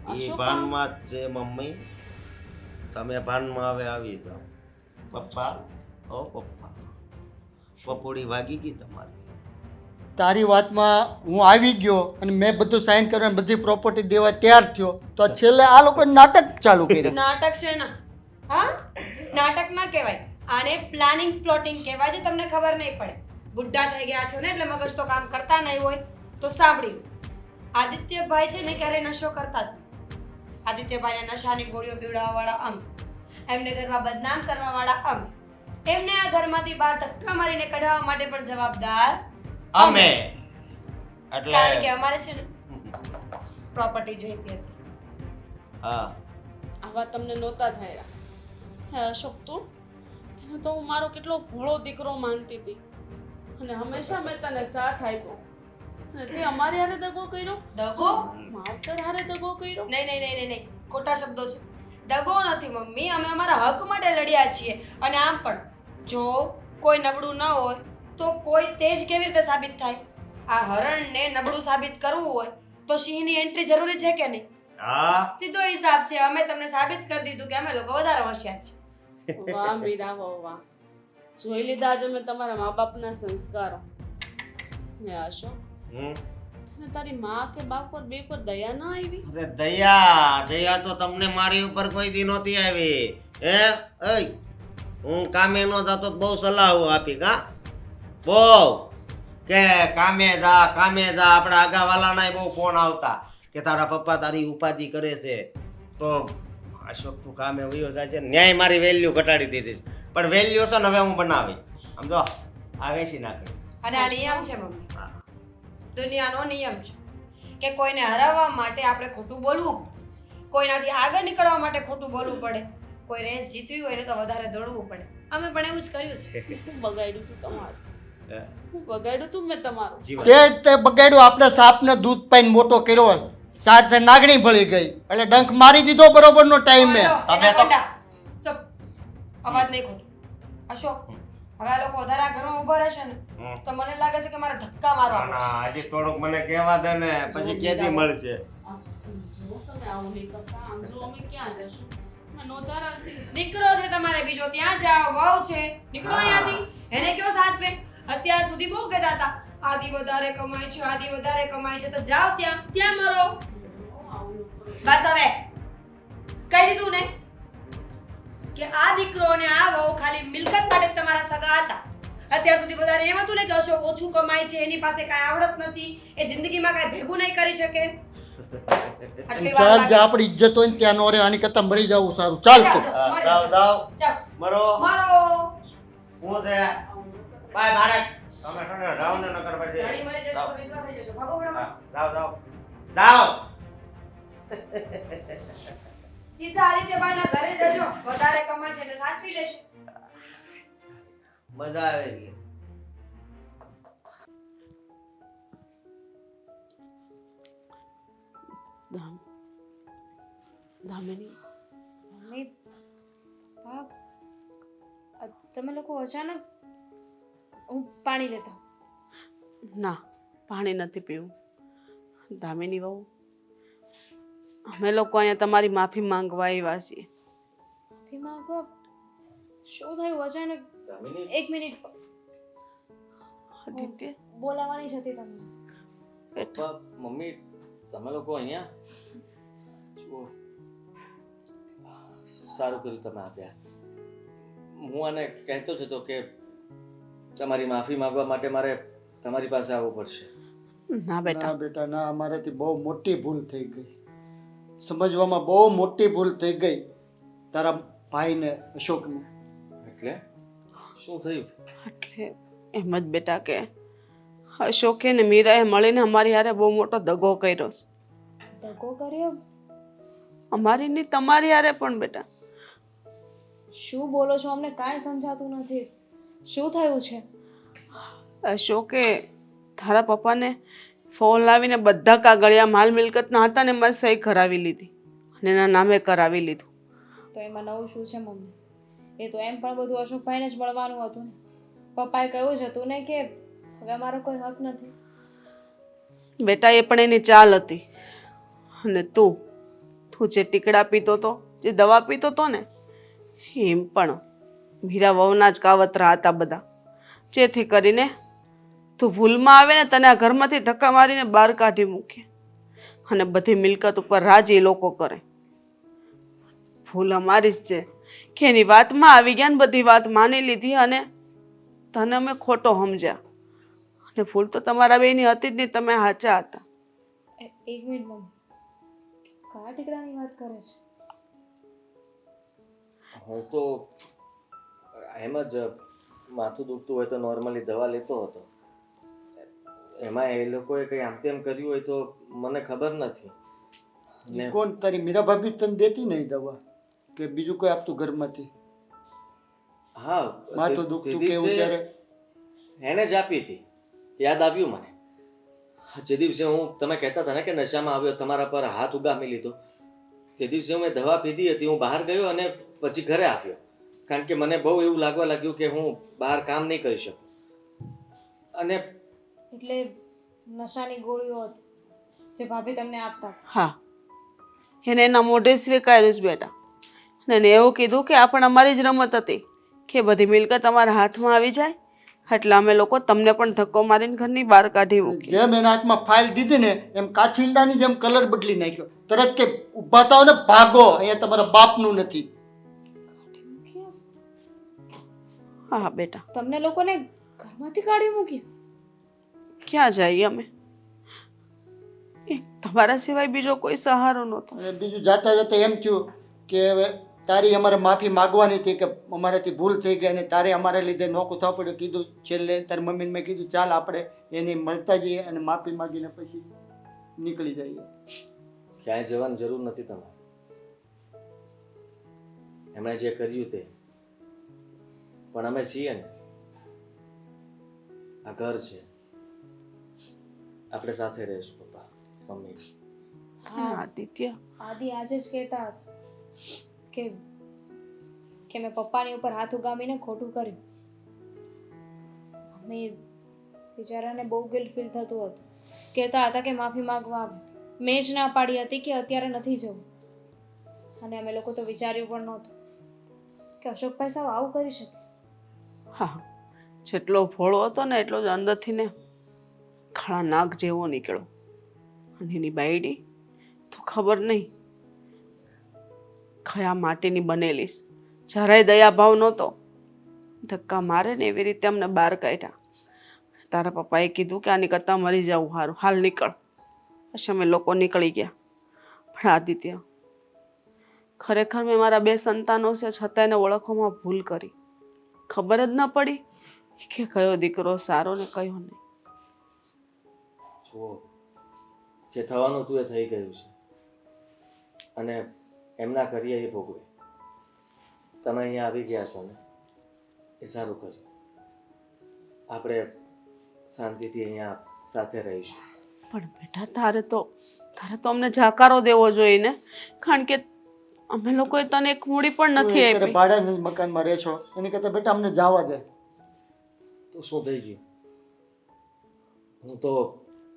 એ અશોક ભાનમાં જ છે મમ્મી. તમે ભાનમાં હવે આવી જાઓ. પપ્પા ઓ પપ્પા, પપોડી વાગી ગઈ તમારી. તારી વાતમાં હું આવી ગયો અને મેં બધું સાઈન કર્યું અને બધી પ્રોપર્ટી દેવા તૈયાર થયો, તો છેલ્લે આ લોકોએ નાટક ચાલુ કર્યું. નાટક છે ને? હા, નાટક ના કહેવાય, આને પ્લાનિંગ પ્લોટિંગ કહેવાય છે. તમને ખબર નહીં પડે. બુઢા થઈ ગયા છો ને એટલે મગજ તો કામ કરતા નહીં હોય. તો સાંભળી લો. આદિત્યભાઈ છે ને ક્યારે નશો કરતા જ નહીં. આદિત્યભાઈને નશાની ગોળીઓ પીવડાવવાવાળા અમે, એમને ઘરમાં બદનામ કરવાવાળા અમે, એમને આ ઘરમાંથી બહાર ધક્કા મારીને કઢાવવા માટે પણ જવાબદાર અમે એટલે કારણ કે અમારે છે ને પ્રોપર્ટી જોઈતી હતી. હા આવા તમને નહોતા થયા. હે અશોક તું, તને તો હું મારો કેટલો ભોળો દીકરો માનતી હતી અને હંમેશા મેં તને સાથ આપ્યો અને તે અમારી હારે દગો કર્યો, દગો? માવતર હારે દગો કર્યો. નહીં નહીં નહીં નહીં નહીં, ખોટા શબ્દો છે. દગો નથી મમ્મી, અમે અમારા હક માટે લડ્યા છીએ. અને આમ પણ જો કોઈ નબળું ન હોય તો કોઈ તેજ કેવી રીતે સાબિત થાય? આ હરણને નબળું સાબિત કરવું હોય તો સિંહની એન્ટ્રી જરૂરી છે કે નહીં? હા સીધો હિસાબ છે. અમે તમને સાબિત કરી દીધું કે અમે લોકો વધારે હોશિયાર છીએ. વાહ મીરા વાહ, જોઈ લીધા આજે મેં તમારા મા બાપના સંસ્કારો. ને અશોક, હમ તને તારી માં કે બાપ પર બે પર દયા ના આવી? અરે દયા તો તમને મારી ઉપર કોઈ દી નહોતી આવી. હે એય હું કામે નો જતો તો બહુ સલાહ આપી કા બહુ કે કામે જા આપણા આગાવાલાના બહુ ફોન આવતા કે તારા પપ્પા તારી ઉપાધિ કરે છે. તો અશોક તું કામે વયો જાય છે, ન્યાય મારી વેલ્યુ ઘટાડી દીધી છે. પણ વેલ્યુ છે ને હવે હું બનાવી સમજો આ વેચી નાખે. અને આ નિયમ છે મમ્મી, દુનિયાનો નિયમ છે કે કોઈને હરાવવા માટે આપણે ખોટું બોલવું, કોઈનાથી આગળ નીકળવા માટે ખોટું બોલવું પડે, કોઈ રેસ જીતવી હોય ને તો વધારે દોડવું પડે. અમે પણ એવું જ કર્યું છે. શું બગાડ્યું તું તમારું? શું બગાડ્યું તું મેં તમારું? જીવન તે બગાડ્યું. આપણે સાપને દૂધ પાઈને મોટો કર્યો, સાથે નાગણી ભળી ગઈ એટલે ડંખ મારી દીધો બરોબરનો ટાઈમે. બોલો, તમે એના તો- કંડા. ચૂપ, અવાજ નહીં ખોટો. અશોક, હવે આ લોકો વધારે આ ઘરમાં ઊભા રહેશે ને હમ. તો મને લાગે છે કે મારે ધક્કા મારવા ના પડશે. ના હજી થોડુંક મને કહેવા દે ને પછી કેદી મળશે જો તમે આવું નહીં કરતા આમ જો અમે ક્યાં જશું અમે નોધારા છીએ દીકરો છે તમારે બીજો ત્યાં જાઓ વહુ છે નીકળો અહીંયાથી એને કયો સાચવે અત્યાર સુધી બહુ કહેતા હતા આદિ વધારે કમાય છે આદિ વધારે કમાય છે તો જાઓ ત્યાં મરો બસ હવે કહી દીધું ને કે આ દીકરો અને આ વહુ ખાલી મિલકત માટે જ તમારા સગા હતા અત્યાર સુધી વધારે એમ હતું ને કે અશોક ઓછું કમાય છે એની પાસે કાંઈ આવડત નથી એ જિંદગીમાં કાંઈ ભેગું નહીં કરી શકે આટલી વાર ચાલ લાગે. જે આપણી ઇજ્જત હોય ને ત્યાં નો રે આની કરતા મરી જવું સારું ચાલ તું જાઓ, મરી દાવ જાઓ. દાવ જાઓ, મરો મારો હું છે બાય ભારત તમે કને રાવ ને નકર પછી ગાડી મરી જશો દાવ. તો વિધવા થઈ જશો ભાગો મેડમ. દાવ દાવ દાવ સીધા આદિત્યભાઈના ઘરે જજો વધારે કમાય છે એટલે સાચવી લેશે મજા આવે ગઈ દામિની મમ્મી પપ્પા તમે લોકો અચાનક હું પાણી લેતા ના પાણી નથી પીવું દામિની વહુ અમે લોકો અહીંયા તમારી માફી માંગવા આવ્યા છીએ માફી માંગવા શું થયું અચાનક દામિની, એક મિનિટ આદિત્ય બોલાવવાની જ હતી તમને બેટા પપ્પા, મમ્મી તમે લોકો અહીંયા જુઓ સારું કર્યું તમે આપ્યા હું આને કહેતો જ હતો કે તમારી માફી માંગવા માટે મારે તમારી પાસે આવવું પડશે ના બેટા ના બેટા ના અમારાથી બહુ મોટી ભૂલ થઈ ગઈ સમજવામાં બહુ મોટી ભૂલ થઈ ગઈ તારા ભાઈને અશોકને એટલે શું થયું એટલે એમ જ બેટા કે અશોકે ને મીરાએ મળીને અમારી હારે બહુ મોટો દગો કર્યો છે દગો કર્યો અમારી નહીં તમારી હારે પણ બેટા શું બોલો છો અમને કાંઈ સમજાતું નથી શું થયું છે અશોકે તારા પપ્પાને ફોન લાવીને બધા કાગળિયા માલ મિલકતના હતા ને એમાં સહી કરાવી લીધી અને એના નામે કરાવી લીધું તો એમાં નવું શું છે મમ્મી એ તો એમ પણ બધું અશોકભાઈને જ મળવાનું હતું ને પપ્પાએ કહ્યું જ હતું ને કે હવે અમારો કોઈ હક નથી બેટા એ પણ એની ચાલ હતી અને તું જે ટીકડા પીતો તો જે દવા પીતો તો ને એમ પણ મીરા વહુના જ કાવતરા હતા બધા જેથી કરીને તું ભૂલમાં આવે ને તને આ ઘરમાંથી ધક્કા મારીને બહાર કાઢી મૂકે અને બધી મિલકત ઉપર રાજી લોકો કરે ભૂલ અમારી જ છે કે એની વાતમાં આવી ગયા ને બધી વાત માની લીધી અને તને અમે ખોટો સમજ્યા અને ભૂલ તો તમારા બેની હતી જ નહીં તમે સાચા હતા એક મિનિટ મમ્મી કયા ટીકડાની વાત કરે છે હું તો એમ જ માથું દુખતું હોય તો નોર્મલી દવા લેતો હતો એમાં એ લોકોએ કંઈ આમ તેમ કર્યું હોય તો મને ખબર નથી ને કોણ તારી મીરા ભાભી તને દેતી નહીં દવા કે બીજું કોઈ આપતું ઘરમાંથી હા માથું તે દુખતું દિવસે કેવું ત્યારે એને જ આપી હતી યાદ આવ્યું મને જે દિવસે હું તમે કહેતા હતા ને કે નશામાં આવ્યો તમારા પર હાથ ઉગામી લીધો તે દિવસે મેં દવા પીધી હતી હું બહાર ગયો અને પછી ઘરે આવ્યો કારણ કે મને બહુ એવું લાગવા લાગ્યું કે હું બહાર કામ નહીં કરી શકું અને એટલે નશાની ગોળીઓ હતી જે ભાભી તમને આપતા હા એને એના મોઢે સ્વીકાર્યું જ બેટા અને એને એવું કીધું કે આ પણ અમારી જ રમત હતી કે બધી મિલકત અમારા હાથમાં આવી જાય એટલે અમે લોકો તમને પણ ધક્કો મારીને ઘરની બહાર કાઢી મૂકી જેમ એના હાથમાં ફાઇલ દીધી ને એમ કાચિંડાની જેમ કલર બદલી નાખ્યો તરત કે ઊભા થાવ ને ભાગો અહીંયા તમારા બાપનું નથી હા બેટા તમને લોકોને ઘરમાંથી કાઢી મૂકી ક્યાં જઈએ અમે તમારા સિવાય બીજો કોઈ સહારો નહોતો અને બીજું જાતા જતા એમ થયું કે હવે તારી અમારે માફી માગવાની હતી કે અમારાથી ભૂલ થઈ ગઈ અને તારે અમારા લીધે નોકું થવા પડ્યું કીધું છેલ્લે તારી મમ્મીને મેં કીધું ચાલ આપણે એને મળતા જઈએ અને માફી માગીને પછી નીકળી જઈએ ક્યાંય જવાની જરૂર નથી તમારે એમણે જે કર્યું તે પણ અમે છીએ ને આ ઘર છે આપણે સાથે રહીશું પપ્પા મમ્મી હા આદિત્ય આદિ આજે જ કહેતા હતા કે મેં પપ્પાની ઉપર હાથ ઉગામીને ખોટું કર્યું મમ્મી બિચારાને બહુ ગિલ્ટ ફીલ થતું હતું. કહેતા હતા કે માફી માંગવા આવે. મેં જ ના પાડી હતી કે અત્યારે નથી જવું. અને અમે લોકો તો વિચાર્યું પણ નહોતું કે અશોકભાઈ સાવ આવું કરી શકે. હા, જેટલો ભોળો હતો ને એટલો જ અંદરથી ને ખાડા નાગ જેવો નીકળ્યો. અને એની બાયડી તો ખબર નહીં કયા માટીની બનેલીશ. જરાય દયાભાવ નહોતો. ધક્કા મારે ને એવી રીતે અમને બહાર કાઢ્યા. તારા પપ્પાએ કીધું કે આની કરતાં મરી જવું સારું, હાલ નીકળ. પછી અમે લોકો નીકળી ગયા. પણ આદિત્ય, ખરેખર મેં મારા 2 સંતાનો છે છતાં એને ઓળખવામાં ભૂલ કરી. ખબર જ ન પડી કે કયો દીકરો સારો ને કયો નહીં. જુઓ, જે થવાનું હતું એ થઈ ગયું છે અને એમના કરીએ એ ભોગવે. તમે અહીંયા આવી ગયા છો ને એ સારું કર્યું. આપણે શાંતિથી અહીંયા સાથે રહીશું. પણ બેટા તારે તો અમને જાકારો દેવો જોઈએ ને, કારણ કે અમે લોકોએ તને એક મૂડી પણ તું નથી અત્યારે આપી. ભાડાના જ મકાનમાં રહે છો, એની કરતાં બેટા અમને જવા દે. તો શું થઈ ગયું? હું તો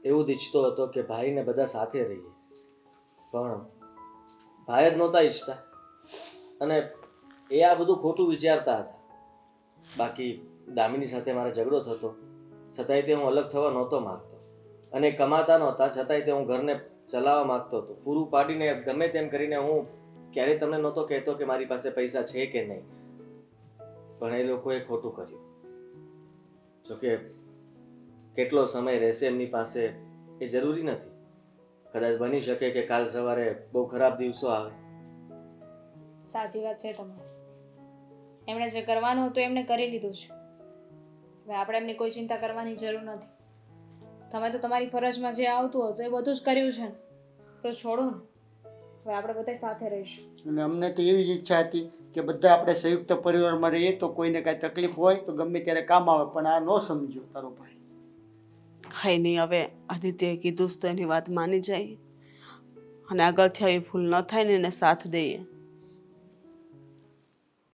એવું જ ઈચ્છતો હતો કે ભાઈને બધા સાથે રહીએ, પણ ભાઈ જ નહોતા ઈચ્છતા અને એ આ બધું ખોટું વિચારતા હતા. બાકી દામિની સાથે મારે ઝઘડો થતો, છતાંય તે હું અલગ થવા નહોતો માગતો અને કમાતા નહોતા છતાંય તે હું ઘરને ચલાવવા માગતો હતો. પૂરું પાડીને ગમે તેમ કરીને હું ક્યારેય તમને નહોતો કહેતો કે મારી પાસે પૈસા છે કે નહીં, પણ એ લોકોએ ખોટું કર્યું. જોકે કેટલો સમય રહેશે એમની પાસે એ જરૂરી નથી. કદાચ બની શકે કે કાલ સવારે બહુ ખરાબ દિવસો આવે. સાચી વાત છે તમારી. એમણે જે કરવાનું હતું એમણે કરી લીધું છે. હવે આપણે એમની કોઈ ચિંતા કરવાની જરૂર નથી. તમે તો તમારી ફરજમાં જે આવતું હતું એ બધું જ કર્યું છે ને, તો છોડો ને. હવે આપણે બધા સાથે રહીશું. અને અમને તો એવી જ ઈચ્છા હતી કે બધા આપણે સંયુક્ત પરિવારમાં રહીએ તો કોઈને કાંઈ તકલીફ હોય તો ગમે ત્યારે કામ આવે, પણ આ ન સમજ્યો તારો ભાઈ. ખાઈ નહીં, હવે આદિત્યએ કીધું તો એની વાત માની જાય અને આગળથી આવી ભૂલ ન થાય ને એને સાથ દઈએ.